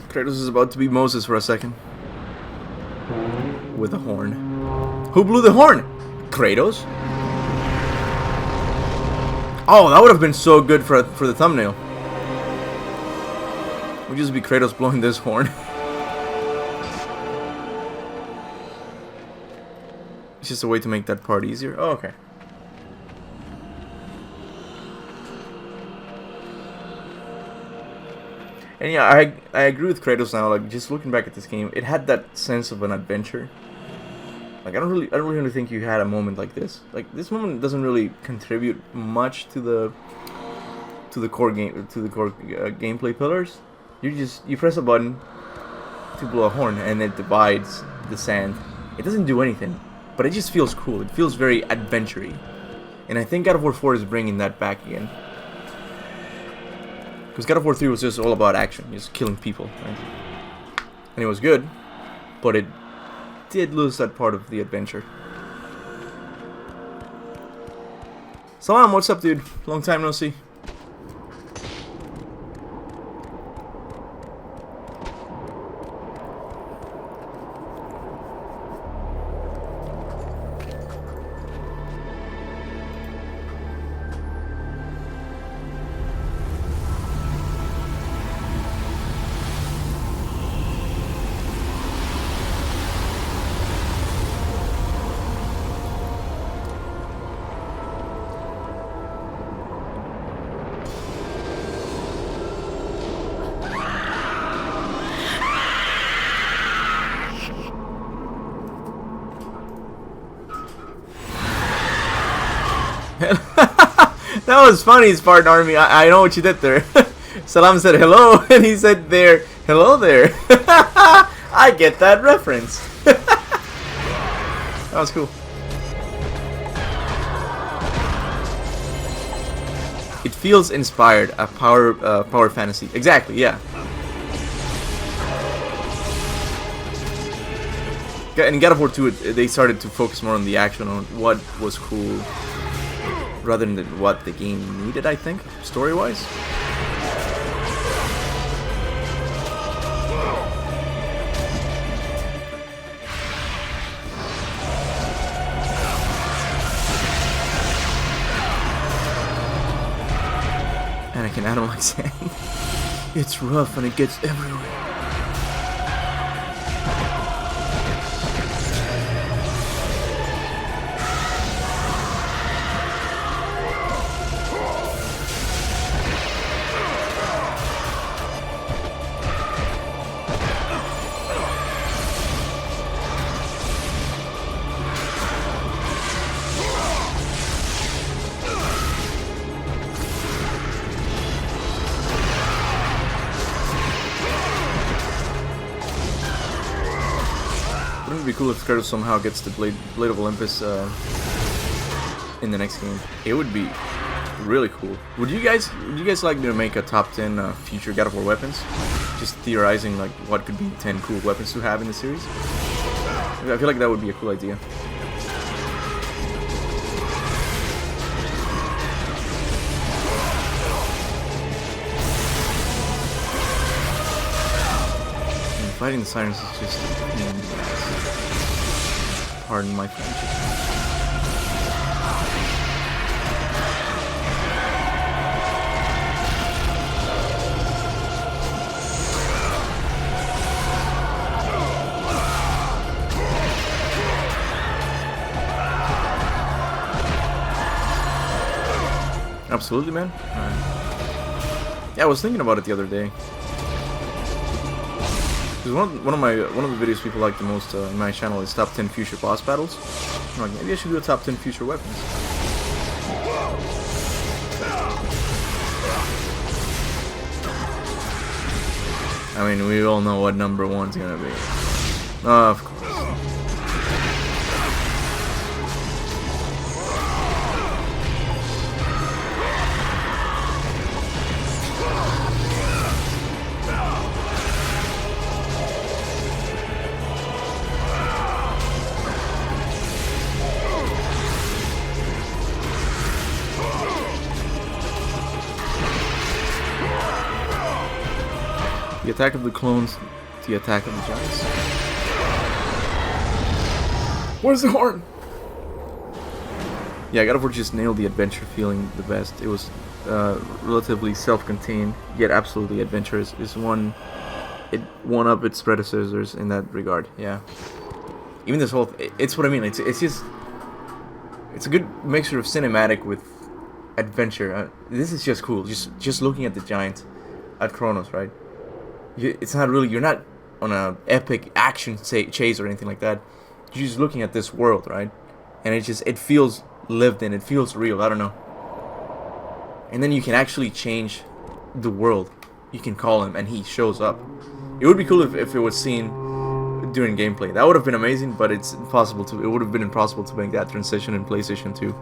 Kratos is about to be Moses for a second. With a horn. Who blew the horn? Kratos? Oh, that would have been so good for the thumbnail. Would just be Kratos blowing this horn. It's just a way to make that part easier. Oh, okay. And yeah, I agree with Kratos now. Like, just looking back at this game, it had that sense of an adventure. Like, I don't really think you had a moment like this. Like, this moment doesn't really contribute much to the core gameplay pillars. You press a button to blow a horn, and it divides the sand. It doesn't do anything, but it just feels cool. It feels very adventure-y. And I think God of War 4 is bringing that back again. Because God of War 3 was just all about action, just killing people, right? And it was good, but it did lose that part of the adventure. Salam, what's up, dude? Long time no see. That was funny, Spartan Army. I know what you did there. Salam said hello, and he said there, hello there. I get that reference. That was cool. It feels inspired, a power fantasy. Exactly, yeah. In God of War 2, they started to focus more on the action, on what was cool, rather than what the game needed, I think, story-wise. Anakin, I don't like sand. It's rough and it gets everywhere. Wouldn't it be cool if Kratos somehow gets the Blade of Olympus in the next game? It would be really cool. Would you guys like me to make a top 10 future God of War weapons? Just theorizing like what could be 10 cool weapons to have in the series? I feel like that would be a cool idea. Fighting the sirens is just pardon my French. Absolutely, man. Yeah, I was thinking about it the other day. Because one of the videos people like the most in my channel is top 10 future boss battles. I'm like, maybe I should do a top 10 future weapons. I mean, we all know what number one's gonna be. Of course. The attack of the clones, the attack of the giants. Where's the horn? Yeah, God of War just nailed the adventure feeling the best. It was relatively self-contained yet absolutely adventurous is one up its predecessors in that regard. Yeah. Even this whole it's what I mean. It's just it's a good mixture of cinematic with adventure. This is just cool. Just looking at the giant, at Kronos, right? It's not really, you're not on a epic action chase or anything like that. You're just looking at this world, right? And it feels lived in. It feels real. I don't know. And then you can actually change the world. You can call him and he shows up. It would be cool if it was seen during gameplay. That would have been amazing, but it would have been impossible to make that transition in PlayStation 2.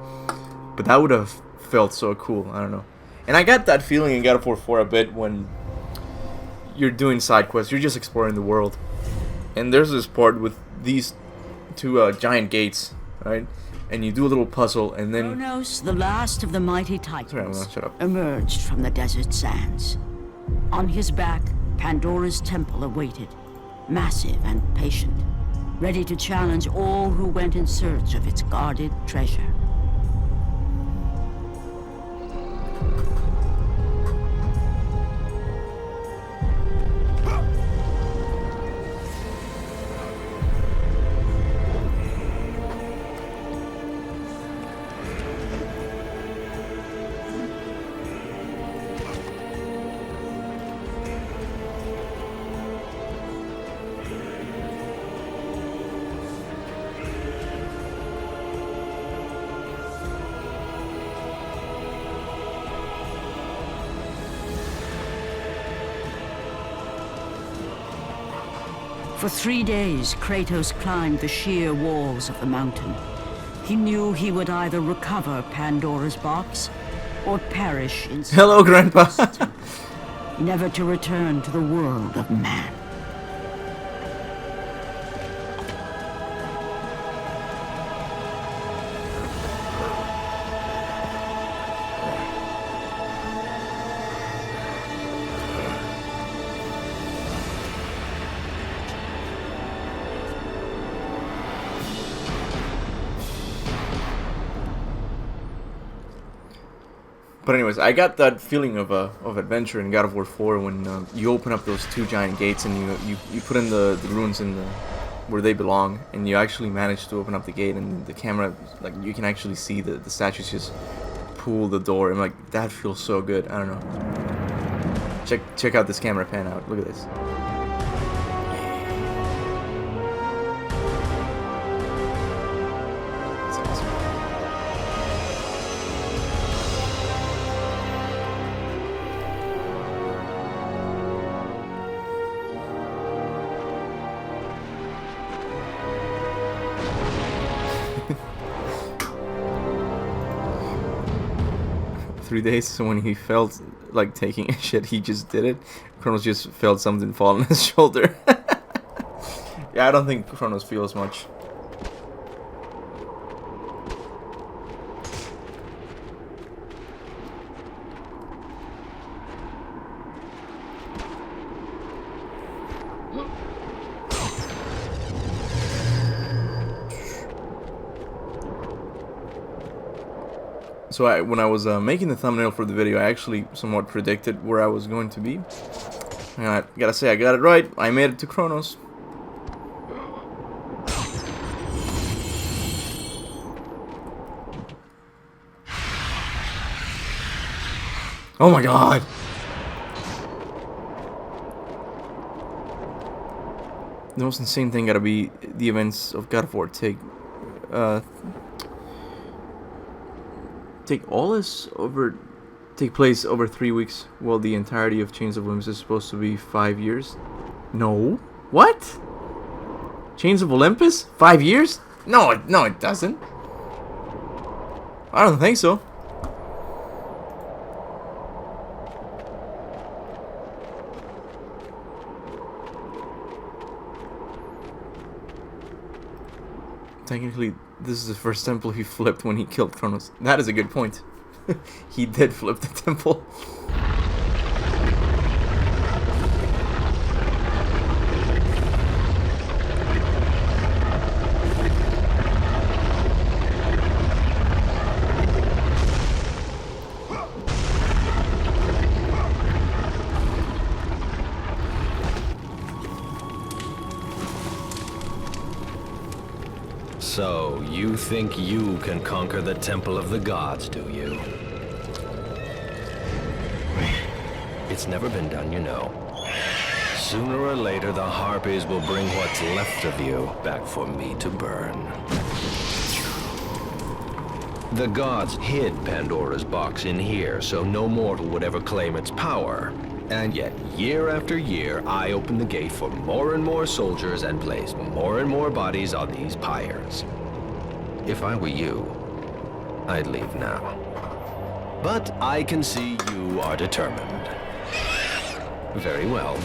But that would have felt so cool. I don't know. And I got that feeling in God of War 4 a bit when you're doing side quests. You're just exploring the world. And there's this part with these two giant gates, right? And you do a little puzzle, and then
Kronos, the last of the mighty
Sorry,
Titans,
shut up.
emerged from the desert sands. On his back, Pandora's temple awaited, massive and patient, ready to challenge all who went in search of its guarded treasure. For 3 days, Kratos climbed the sheer walls of the mountain. He knew he would either recover Pandora's box or perish in
Hello, Grandpa.
never to return to the world of man.
But anyways, I got that feeling of adventure in God of War 4 when you open up those two giant gates and you put in the runes in where they belong, and you actually manage to open up the gate, and the camera, like, you can actually see the statues just pull the door, and like, that feels so good. I don't know. Check out this camera pan out. Look at this. It's awesome. 3 days, so when he felt like taking a shit, he just did it. Kronos just felt something fall on his shoulder. Yeah, I don't think Kronos feels much. So when I was making the thumbnail for the video, I actually somewhat predicted where I was going to be. And I gotta say, I got it right. I made it to Kronos. Oh my god! The most insane thing gotta be the events of God of War take place over 3 weeks, while the entirety of Chains of Olympus is supposed to be 5 years. No, what? Chains of Olympus? 5 years? No, it doesn't. I don't think so. Technically, this is the first temple he flipped when he killed Kronos. That is a good point. He did flip the temple.
So, you think you can conquer the Temple of the Gods, do you? It's never been done, you know. Sooner or later, the Harpies will bring what's left of you back for me to burn. The gods hid Pandora's box in here, so no mortal would ever claim its power. And yet, year after year, I open the gate for more and more soldiers and place more and more bodies on these pyres. If I were you, I'd leave now. But I can see you are determined. Very well.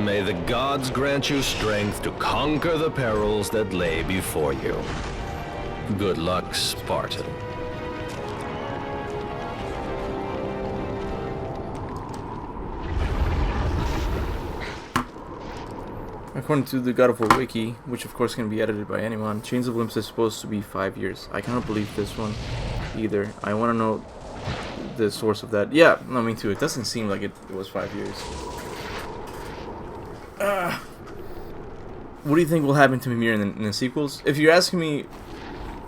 May the gods grant you strength to conquer the perils that lay before you. Good luck, Spartan.
According to the God of War wiki, which of course can be edited by anyone, Chains of Limbs is supposed to be 5 years. I cannot believe this one either. I want to know the source of that. Yeah, no, me too. It doesn't seem like it was 5 years. What do you think will happen to Mimir in the sequels? If you're asking me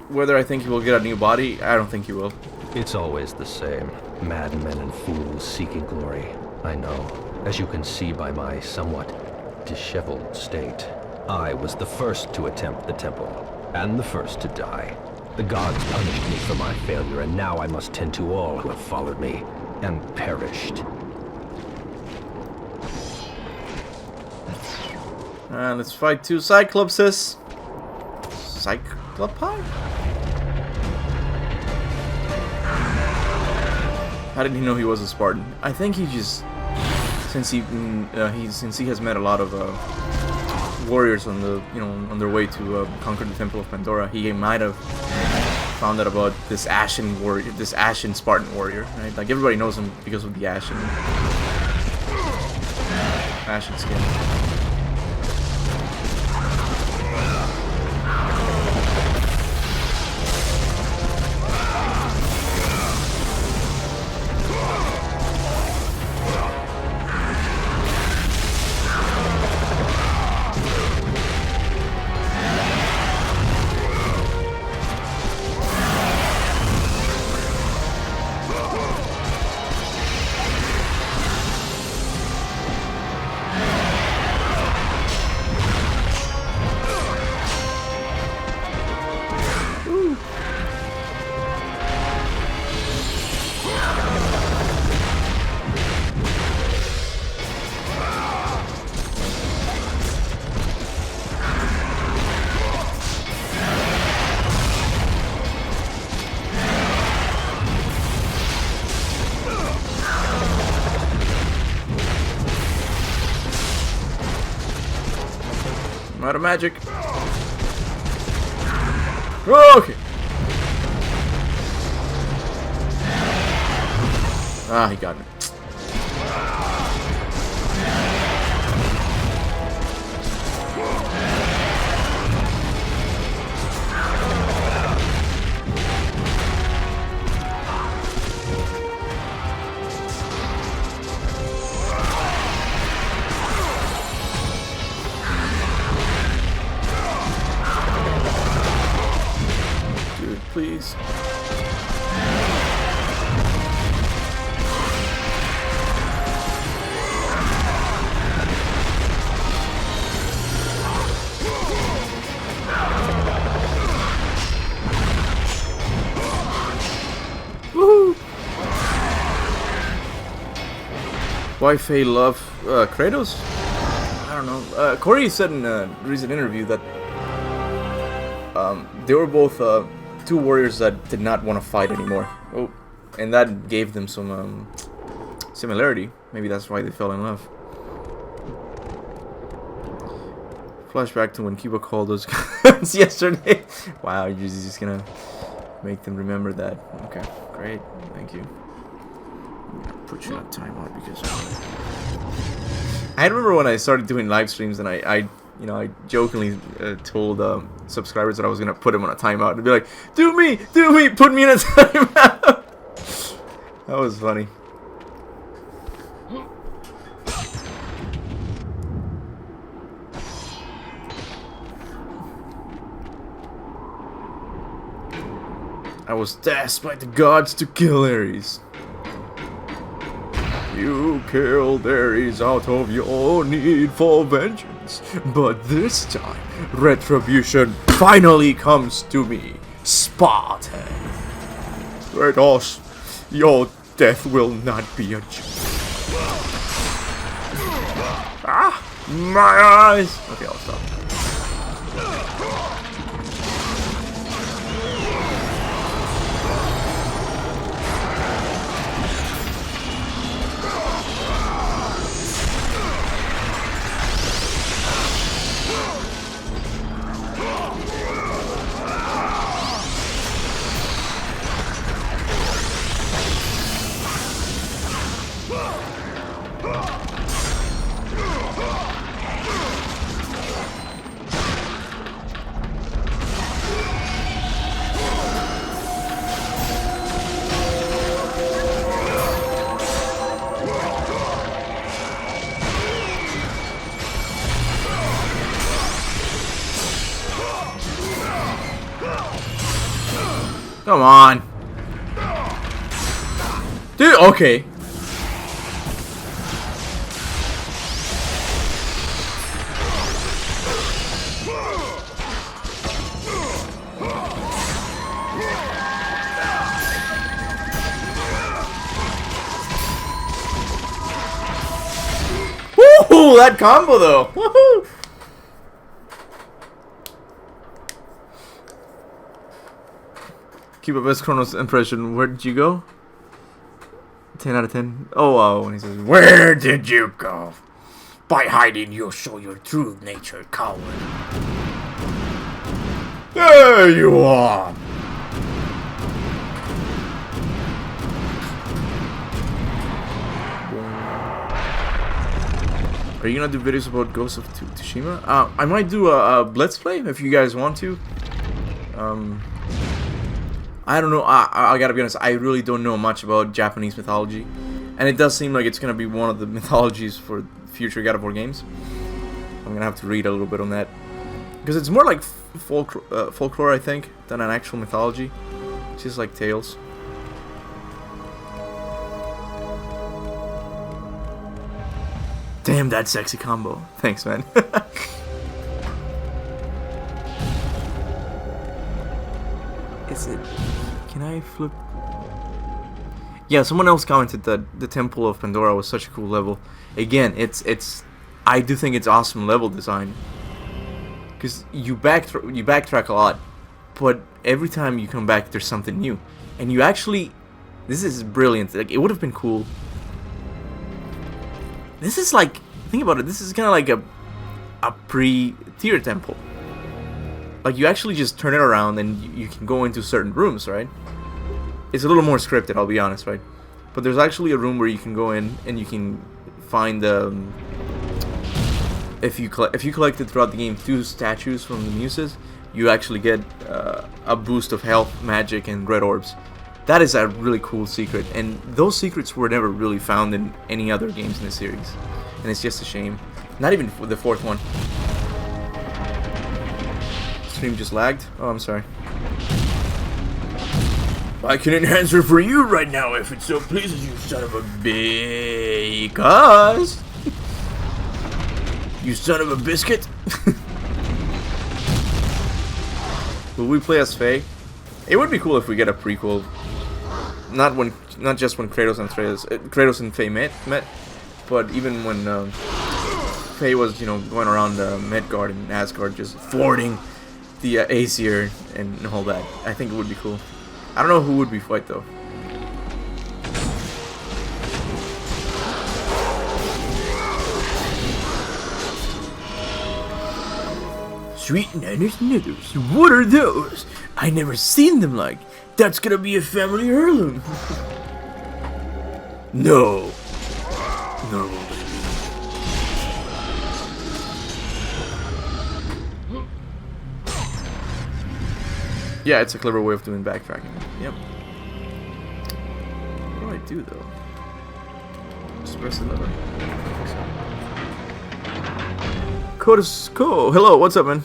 whether I think he will get a new body, I don't think he will.
It's always the same. Madmen and fools seeking glory. I know. As you can see by my somewhat disheveled state. I was the first to attempt the temple, and the first to die. The gods punished me for my failure, and now I must tend to all who have followed me, and perished.
Let's fight 2 Cyclopses. Cyclopi? How did he know he was a Spartan? I think he just, since he has met a lot of warriors on the on their way to conquer the Temple of Pandora, he might have found out about this Ashen warrior, this Ashen Spartan warrior, right? Like everybody knows him because of the Ashen skin. Out of magic. Okay. Ah, he got me. Please. Woohoo! Why Faye love Kratos? I don't know. Corey said in a recent interview that they were both 2 warriors that did not want to fight anymore. Oh, and that gave them some similarity. Maybe that's why they fell in love. Flashback to when Kuba called those guys yesterday. Wow, you're just gonna make them remember that. Okay, great. Thank you. I'm gonna put you on timeout because I remember when I started doing live streams and I you know, I jokingly told subscribers that I was gonna put him on a timeout and be like, do me, put me in a timeout. That was funny. I was tasked by the gods to kill Ares. You killed Ares out of your need for vengeance, but this time, retribution finally comes to me, Spartan. Kratos, your death will not be a joke. Ah, my eyes! Okay, I'll stop. Come on. Dude, okay. Woohoo! That combo though. Woohoo! Keep a best Chronos impression. Where did you go? 10 out of 10. Oh, wow. When he says, where did you go? By hiding, you'll show your true nature, coward. There you are. Are you gonna do videos about Ghost of Tsushima? I might do a Let's Play if you guys want to. I don't know, I gotta be honest, I really don't know much about Japanese mythology. And it does seem like it's gonna be one of the mythologies for future God of War games. I'm gonna have to read a little bit on that. Because it's more like folklore, I think, than an actual mythology. It's just like tales. Damn, that sexy combo. Thanks, man. Is it... Can I flip... Yeah, someone else commented that the Temple of Pandora was such a cool level. Again, it's... I do think it's awesome level design. Because you backtrack a lot, but every time you come back, there's something new. And you actually... This is brilliant. Like, it would have been cool. This is like... Think about it. This is kind of like a pre-tier temple. Like, you actually just turn it around and you can go into certain rooms, right? It's a little more scripted, I'll be honest, right? But there's actually a room where you can go in and you can find if you collected throughout the game 2 statues from the Muses, you actually get a boost of health, magic, and red orbs. That is a really cool secret, and those secrets were never really found in any other games in the series, and it's just a shame. Not even for the 4th one. Stream just lagged. Oh, I'm sorry. I can enhance her for you right now if it so pleases you, son of a because you son of a biscuit. Will we play as Faye? It would be cool if we get a prequel. Not just when Kratos and Faye met, but even when Faye was, you know, going around Midgard and Asgard, just thwarting the Aesir and all that. I think it would be cool. I don't know who would we fight though. Sweet Niners Niggers, what are those? I never seen them like. That's gonna be a family heirloom. No. No, baby. Yeah, it's a clever way of doing backtracking. Yep. What do I do though? Just press the lever. Cool. Hello, what's up, man?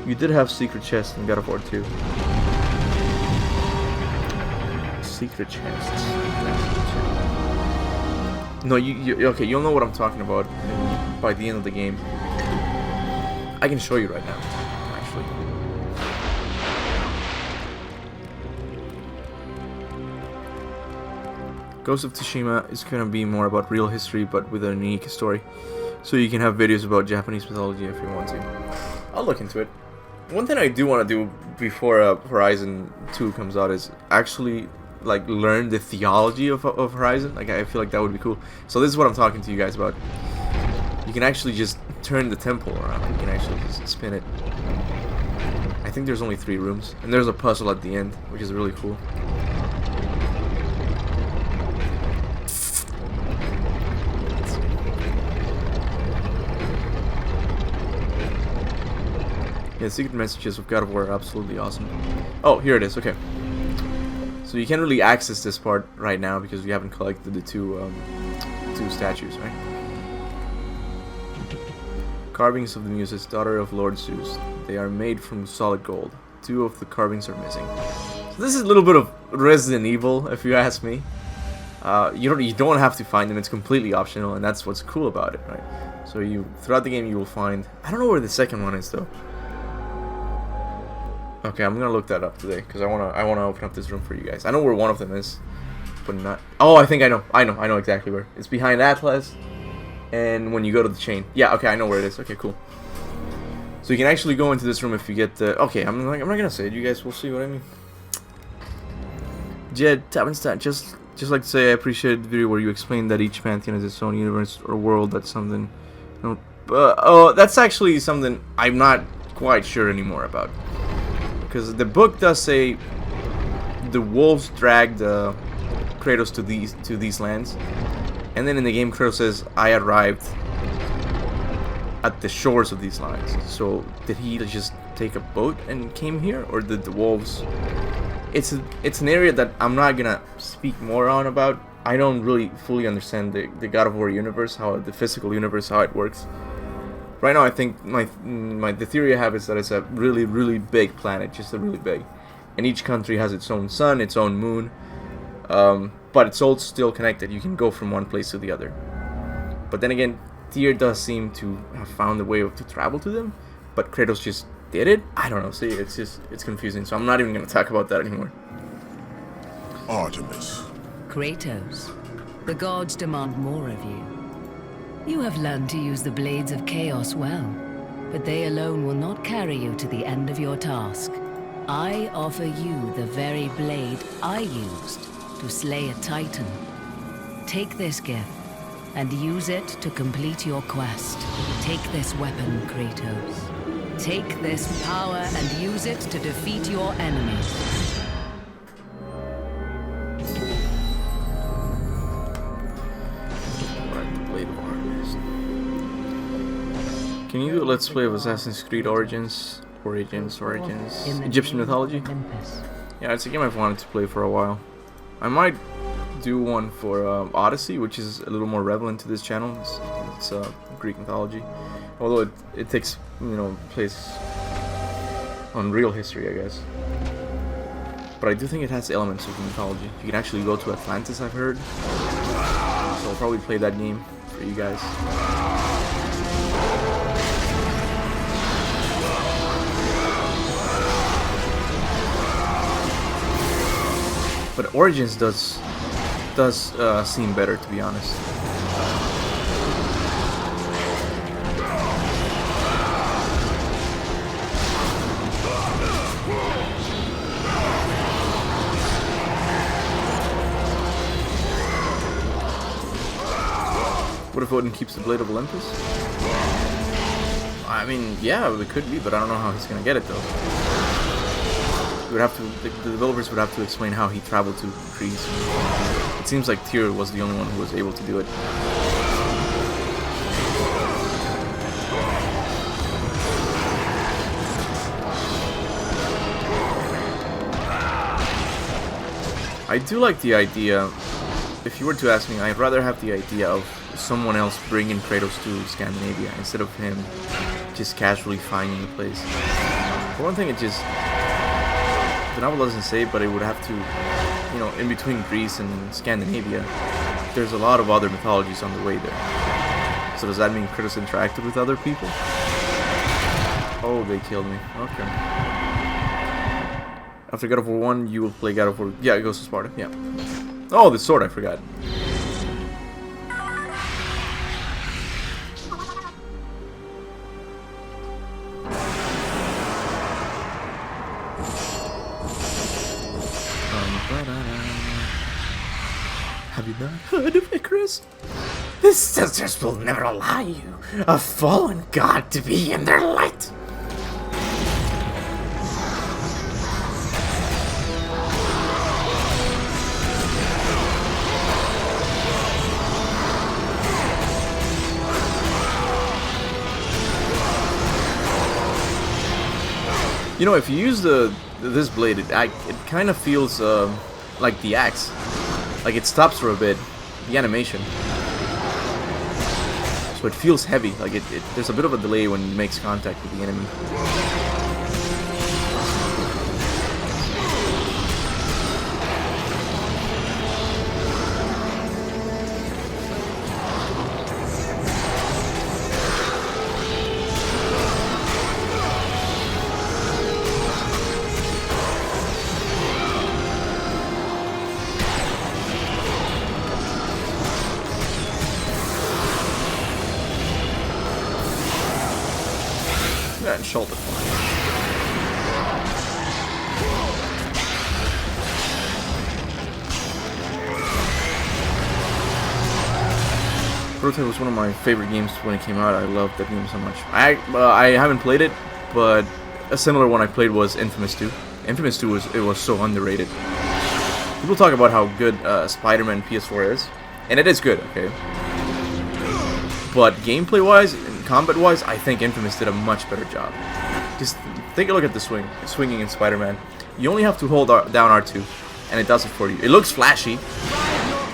You did have secret chests in God of War 2. Secret chests. No, you okay? You'll know what I'm talking about by the end of the game. I can show you right now, actually. Ghost of Tsushima is gonna be more about real history, but with a unique story. So you can have videos about Japanese mythology if you want to. I'll look into it. One thing I do want to do before Horizon 2 comes out is actually like learn the theology of Horizon. Like I feel like that would be cool. So this is what I'm talking to you guys about. You can actually just turn the temple around. You can actually just spin it. I think there's only 3 rooms, and there's a puzzle at the end, which is really cool. Yeah, secret messages of God of War are absolutely awesome. Oh, here it is. Okay. So you can't really access this part right now because we haven't collected the two statues, right? Carvings of the Muses, daughter of Lord Zeus. They are made from solid gold. 2 of the carvings are missing. So this is a little bit of Resident Evil, if you ask me. You don't have to find them. It's completely optional, and that's what's cool about it, right? So throughout the game you will find. I don't know where the second one is though. Okay, I'm gonna look that up today because I wanna open up this room for you guys. I know where one of them is, but not. Oh, I think I know exactly where. It's behind Atlas, and when you go to the chain. Yeah, okay, I know where it is. Okay, cool. So you can actually go into this room if you get the. Okay, I'm not gonna say it. You guys will see what I mean. Jed Tabenstein, just like to say, I appreciated the video where you explained that each pantheon is its own universe or world. That's something. Oh, that's actually something I'm not quite sure anymore about. Because the book does say the wolves dragged Kratos to these lands, and then in the game Kratos says I arrived at the shores of these lands. So did he just take a boat and came here, or did the wolves? It's an area that I'm not gonna speak more on about. I don't really fully understand the God of War universe, the physical universe, how it works. Right now, I think the theory I have is that it's a really, really big planet, just a really big, and each country has its own sun, its own moon, but it's all still connected. You can go from one place to the other. But then again, Tyr does seem to have found a way to travel to them, but Kratos just did it. I don't know. See, it's confusing. So I'm not even gonna talk about that anymore.
Artemis.
Kratos, the gods demand more of you. You have learned to use the blades of chaos well, but they alone will not carry you to the end of your task. I offer you the very blade I used to slay a Titan. Take this gift and use it to complete your quest. Take this weapon, Kratos. Take this power and use it to defeat your enemies.
Can you do a Let's Play of Assassin's Creed Origins? Egyptian mythology? Yeah, it's a game I've wanted to play for a while. I might do one for Odyssey, which is a little more relevant to this channel. It's Greek mythology. Although it takes, place on real history, I guess. But I do think it has elements of mythology. You can actually go to Atlantis, I've heard. So I'll probably play that game for you guys. But Origins does seem better, to be honest. What if Odin keeps the Blade of Olympus? I mean, yeah, it could be, but I don't know how he's gonna get it though. The developers would have to explain how he traveled to Greece. It seems like Tyr was the only one who was able to do it. I do like the idea. If you were to ask me, I'd rather have the idea of someone else bringing Kratos to Scandinavia instead of him just casually finding the place. For one thing, it just... the novel doesn't say, but it would have to... you know, in between Greece and Scandinavia, there's a lot of other mythologies on the way there. So does that mean Kratos interacted with other people? Oh, they killed me. Okay. After God of War 1, you will play God of War... yeah, it goes to Sparta. Yeah. Oh, the sword, I forgot. Have you not heard of Icarus? His sisters will never allow you, a fallen god, to be in their light. You know, if you use this blade, it kind of feels like the axe. Like it stops for a bit, the animation. So it feels heavy. Like there's a bit of a delay when it makes contact with the enemy. And shoulder fire. Prototype was one of my favorite games when it came out. I loved that game so much. I haven't played it, but a similar one I played was Infamous 2. Infamous 2 was so underrated. People talk about how good Spider-Man PS4 is, and it is good, okay? But gameplay-wise and combat-wise, I think Infamous did a much better job. Just take a look at the swinging in Spider-Man. You only have to hold down R2, and it does it for you. It looks flashy,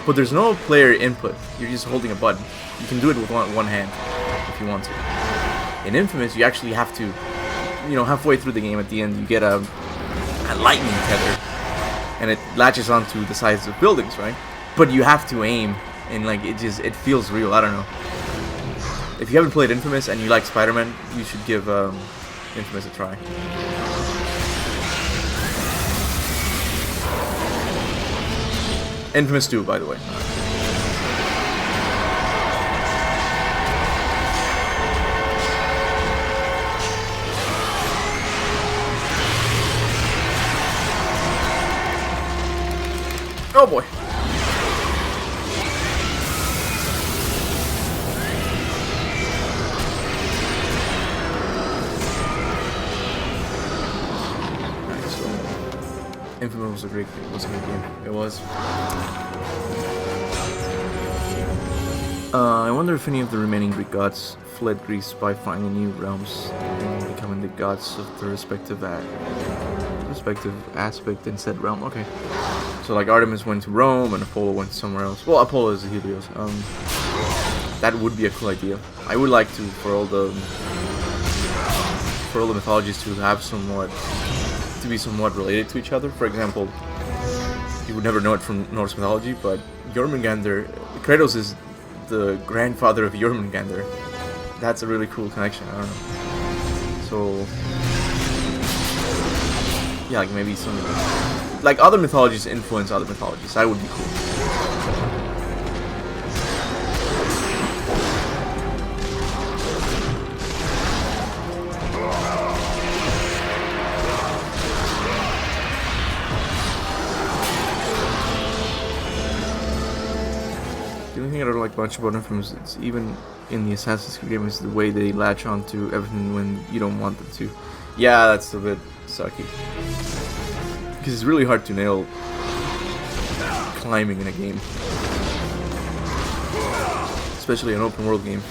but there's no player input. You're just holding a button. You can do it with one hand if you want to. In Infamous, you actually have to, you know, halfway through the game at the end, you get a lightning tether, and it latches onto the sides of buildings, right? But you have to aim, and like it feels real. I don't know. If you haven't played Infamous and you like Spider-Man, you should give Infamous a try. Infamous 2, by the way. Oh boy. Infamous was a great game. It was. I wonder if any of the remaining Greek gods fled Greece by finding new realms and becoming the gods of the respective aspect in said realm. Okay. So like Artemis went to Rome and Apollo went somewhere else. Well, Apollo is Helios. That would be a cool idea. I would like to for all the mythologies to have to be somewhat related to each other. For example, you would never know it from Norse mythology, but Jormungandr, Kratos is the grandfather of Jormungandr. That's a really cool connection. I don't know. So yeah, like maybe some like other mythologies influence other mythologies. That would be cool. The only thing I don't like much about Infamous, it's even in the Assassin's Creed game, is the way they latch on to everything when you don't want them to. Yeah, that's a bit sucky. Because it's really hard to nail climbing in a game. Especially an open world game.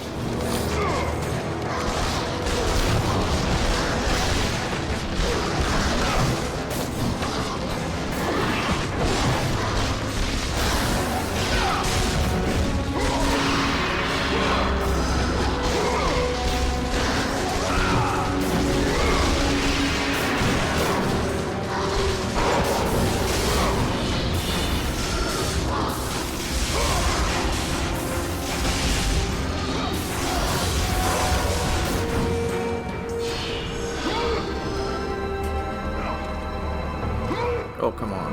Oh, come on.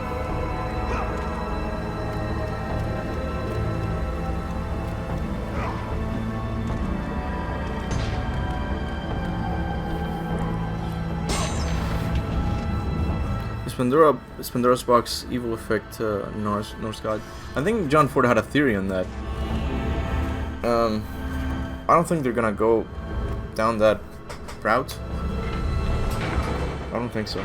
Is Pandora's box evil effect Norse god? I think John Ford had a theory on that. I don't think they're gonna go down that route. I don't think so.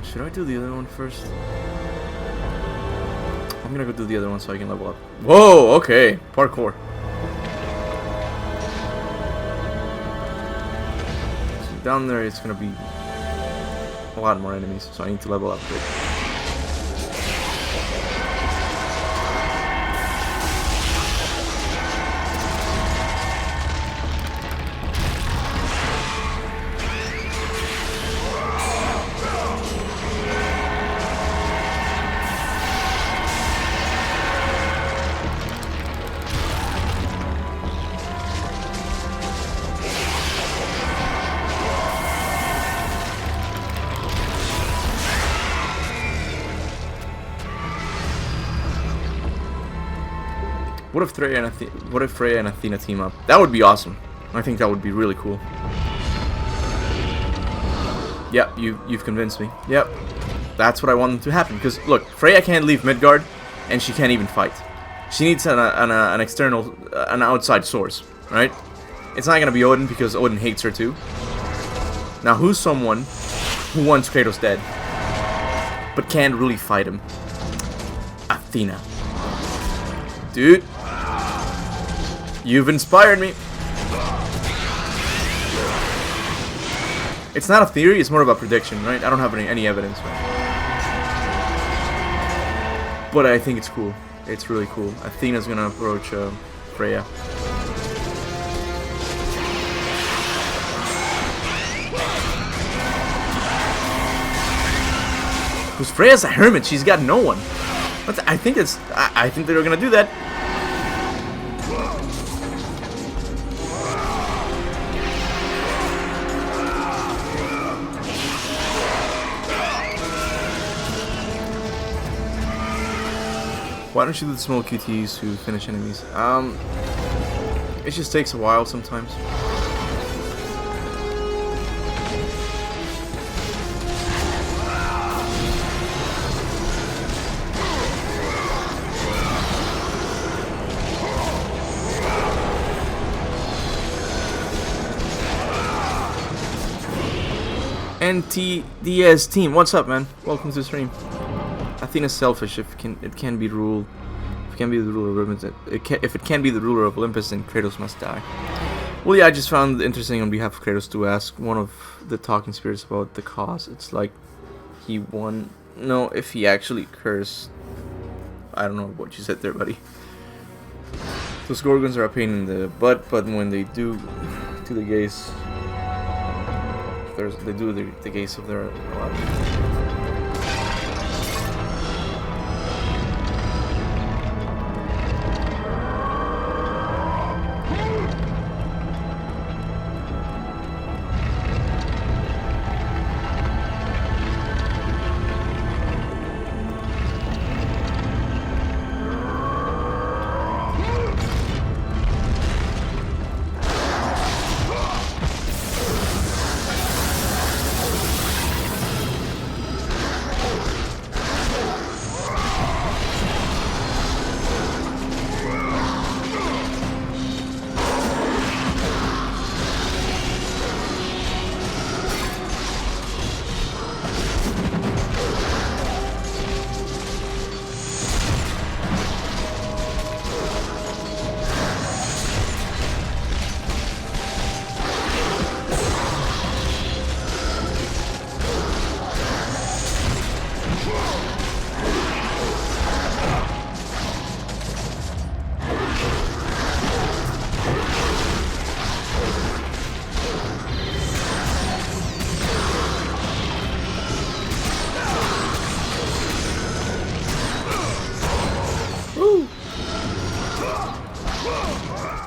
Should I do the other one first? I'm gonna go do the other one so I can level up. Whoa, okay. Parkour. So down there it's gonna be a lot more enemies, so I need to level up quick. What if Freya and Athena team up? That would be awesome. I think that would be really cool. Yep, you've convinced me. Yep, that's what I want to happen. Because look, Freya can't leave Midgard, and she can't even fight. She needs an external, an outside source, right? It's not gonna be Odin because Odin hates her too. Now, who's someone who wants Kratos dead, but can't really fight him? Athena. Dude. You've inspired me. It's not a theory, it's more of a prediction, right? I don't have any evidence, right? But I think it's cool. It's really cool. Athena's gonna approach Freya. Because Freya's a hermit, she's got no one. I think they're gonna do that. Why don't you do the small QTs to finish enemies? It just takes a while sometimes. NTDS team, what's up, man? Welcome to the stream. Athena's selfish. If it can be the ruler of Olympus, if it can be the ruler of Olympus, then Kratos must die. Well, yeah, I just found it interesting on behalf of Kratos to ask one of the talking spirits about the cause. It's like he won. No, if he actually cursed. I don't know what you said there, buddy. Those Gorgons are a pain in the butt, but when they do to the gaze, they do the gaze of their life.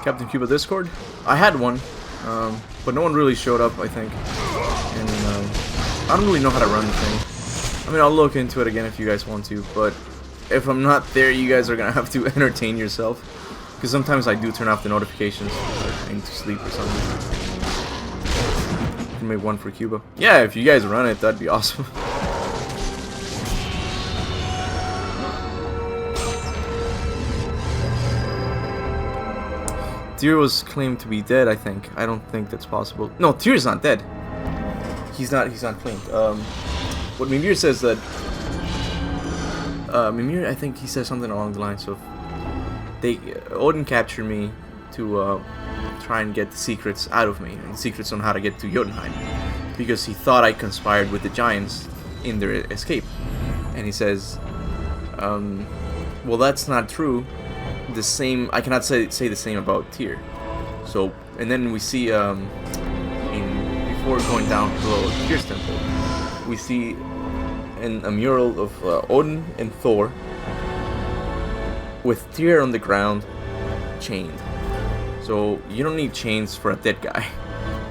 Captain Kuba Discord. I had one, but no one really showed up, I think. And I don't really know how to run the thing. I mean, I'll look into it again if you guys want to, but if I'm not there, you guys are gonna have to entertain yourself. Because sometimes I do turn off the notifications. I need to sleep or something. I can make one for Cuba. Yeah, if you guys run it, that'd be awesome. Tyr was claimed to be dead, I think. I don't think that's possible. No, Tyr's not dead. He's not claimed. What Mimir says that Mimir, I think he says something along the lines of Odin captured me to try and get the secrets out of me, and secrets on how to get to Jotunheim, because he thought I conspired with the giants in their escape. And he says, well, that's not true. The same, I cannot say the same about Tyr. So, and then we see before going down below Tyr's temple, we see a mural of Odin and Thor with Tyr on the ground, chained. So you don't need chains for a dead guy.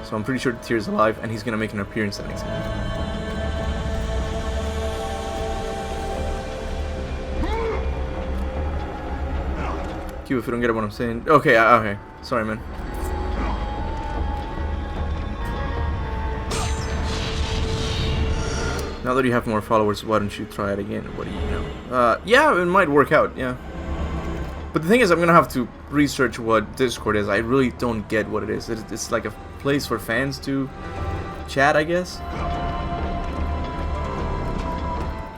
So I'm pretty sure Tyr's alive, and he's gonna make an appearance the next time. Q, if you don't get what I'm saying. Okay, okay. Sorry, man. Now that you have more followers, why don't you try it again? What do you know? Yeah, it might work out, yeah. But the thing is, I'm gonna have to research what Discord is. I really don't get what it is. It's like a place for fans to chat, I guess.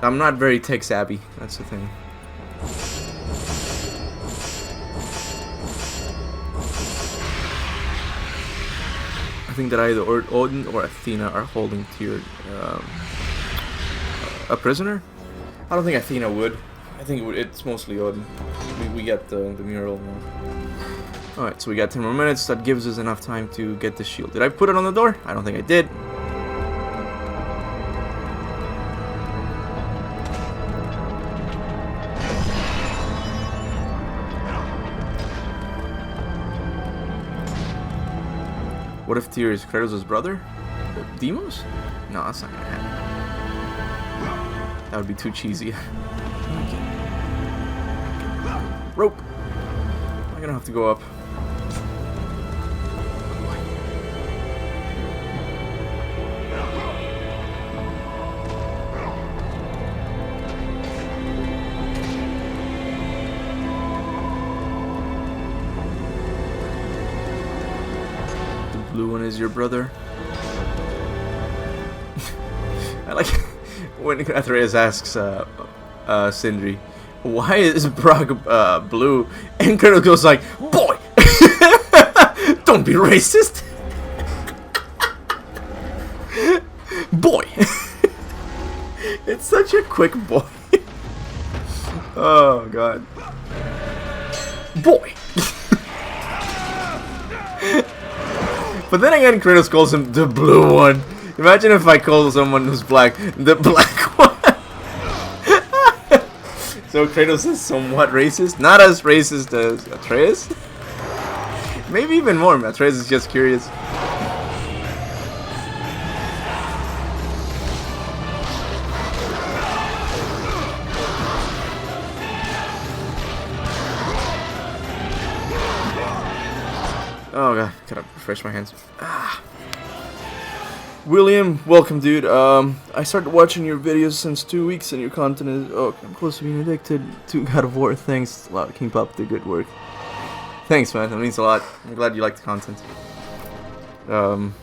I'm not very tech savvy, that's the thing. I think that either Odin or Athena are holding Tyr a prisoner. I don't think Athena would. I think it's mostly Odin. We get the mural now. Alright, so we got 10 more minutes. That gives us enough time to get the shield. Did I put it on the door? I don't think I did. What if Tyr is Kratos' brother? Deimos? No, that's not gonna happen. That would be too cheesy. Rope! I'm gonna have to go up. The blue one is your brother. I like when Atreus asks Sindri, why is Brock blue? And Kratos goes like, boy! Don't be racist! Boy! It's such a quick boy. Oh god. Boy! But then again, Kratos calls him the blue one. Imagine if I call someone who's black the black one. So Kratos is somewhat racist, not as racist as Atreus. Maybe even more. Atreus is just curious. Oh god, gotta refresh my hands. Ah. William, welcome, dude. I started watching your videos since 2 weeks, and your content is... Oh, I'm close to being addicted to God of War. Thanks a lot. Keep up the good work. Thanks, man. That means a lot. I'm glad you like the content. Come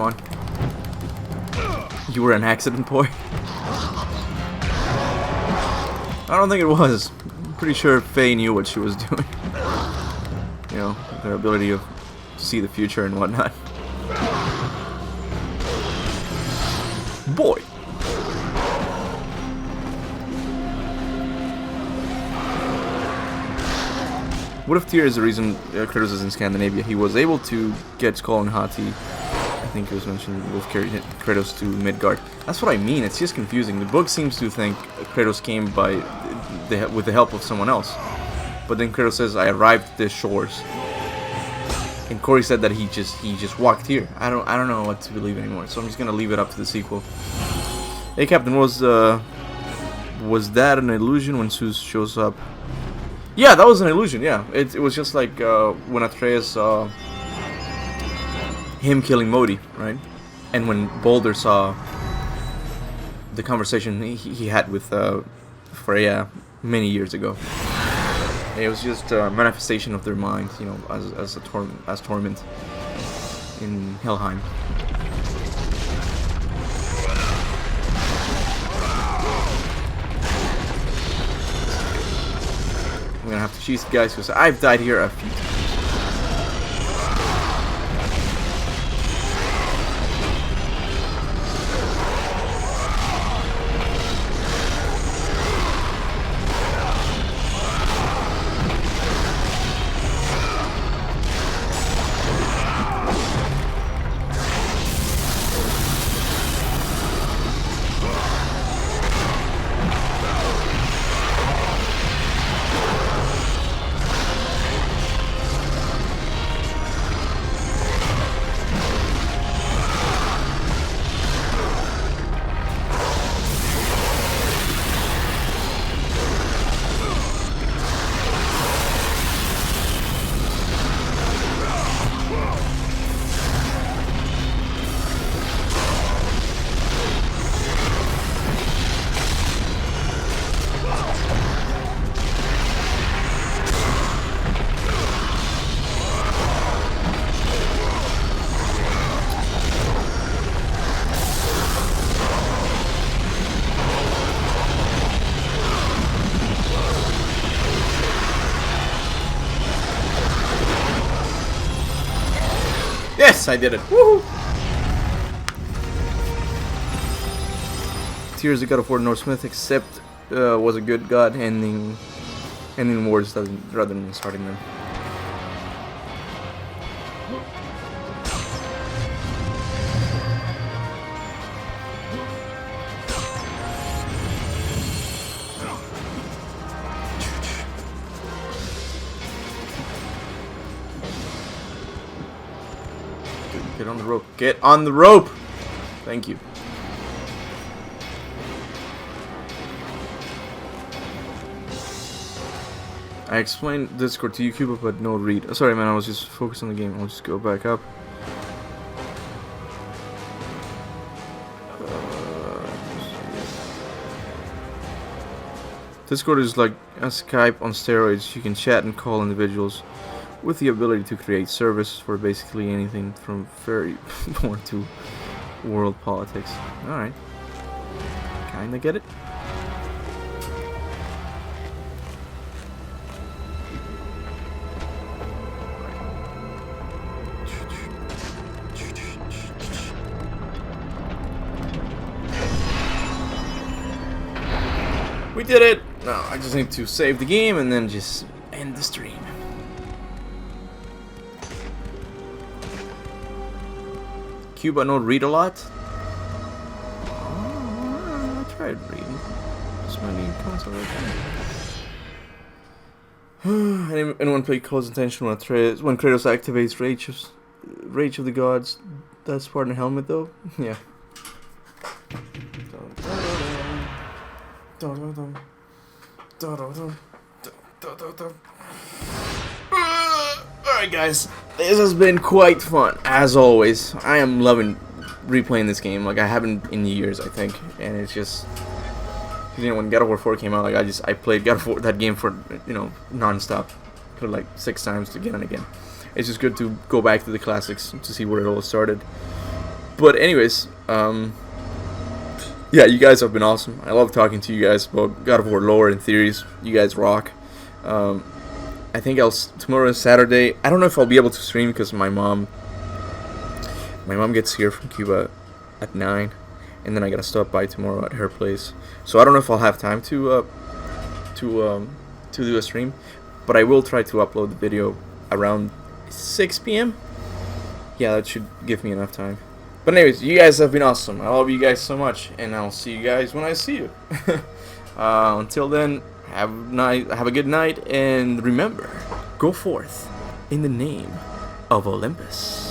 on. You were an accident, boy. I don't think it was. I'm pretty sure Faye knew what she was doing. You know, their ability to see the future and whatnot. Boy! What if Tyr is the reason Kratos is in Scandinavia? He was able to get Skoll and Hati think it was mentioned, will carry Kratos to Midgard. That's what I mean. It's just confusing. The book seems to think Kratos came by with the help of someone else, but then Kratos says, "I arrived at the shores." And Corey said that he just walked here. I don't know what to believe anymore. So I'm just gonna leave it up to the sequel. Hey, Captain, was that an illusion when Zeus shows up? Yeah, that was an illusion. Yeah, it was just like when Atreus saw him killing Modi, right? And when Balder saw the conversation he had with Freya many years ago. It was just a manifestation of their mind, you know, as torment in Helheim. I'm gonna have to choose the guys because I've died here a few times. Yes, I did it. Woohoo! Tears of God of War Northsmith, except was a good god ending wars rather than starting them. Get on the rope. Get on the rope! Thank you. I explained Discord to you, Kuba, but no read. Oh, sorry, man, I was just focused on the game. I'll just go back up. Discord is like a Skype on steroids. You can chat and call individuals with the ability to create service for basically anything from fairy lore to world politics. Alright. Kinda get it. We did it! Now I just need to save the game and then just end the stream. Kuba, no read a lot? I tried reading. So many comments on that. Anyone pay close attention when Kratos activates Rage of the Gods? That's part in Helmet though? Yeah. Alright guys, this has been quite fun, as always. I am loving replaying this game, like I haven't in years, I think. And it's just, you know, when God of War 4 came out, like I played God of War, that game for, you know, non-stop. Put it like 6 times again and again. It's just good to go back to the classics to see where it all started. But anyways, yeah, you guys have been awesome. I love talking to you guys about God of War lore and theories. You guys rock. I think tomorrow is Saturday. I don't know if I'll be able to stream because my mom gets here from Cuba at 9, and then I gotta stop by tomorrow at her place. So I don't know if I'll have time to do a stream, but I will try to upload the video around 6 p.m. Yeah, that should give me enough time. But anyways, you guys have been awesome. I love you guys so much, and I'll see you guys when I see you. Until then, have a good night, and remember, go forth in the name of Olympus.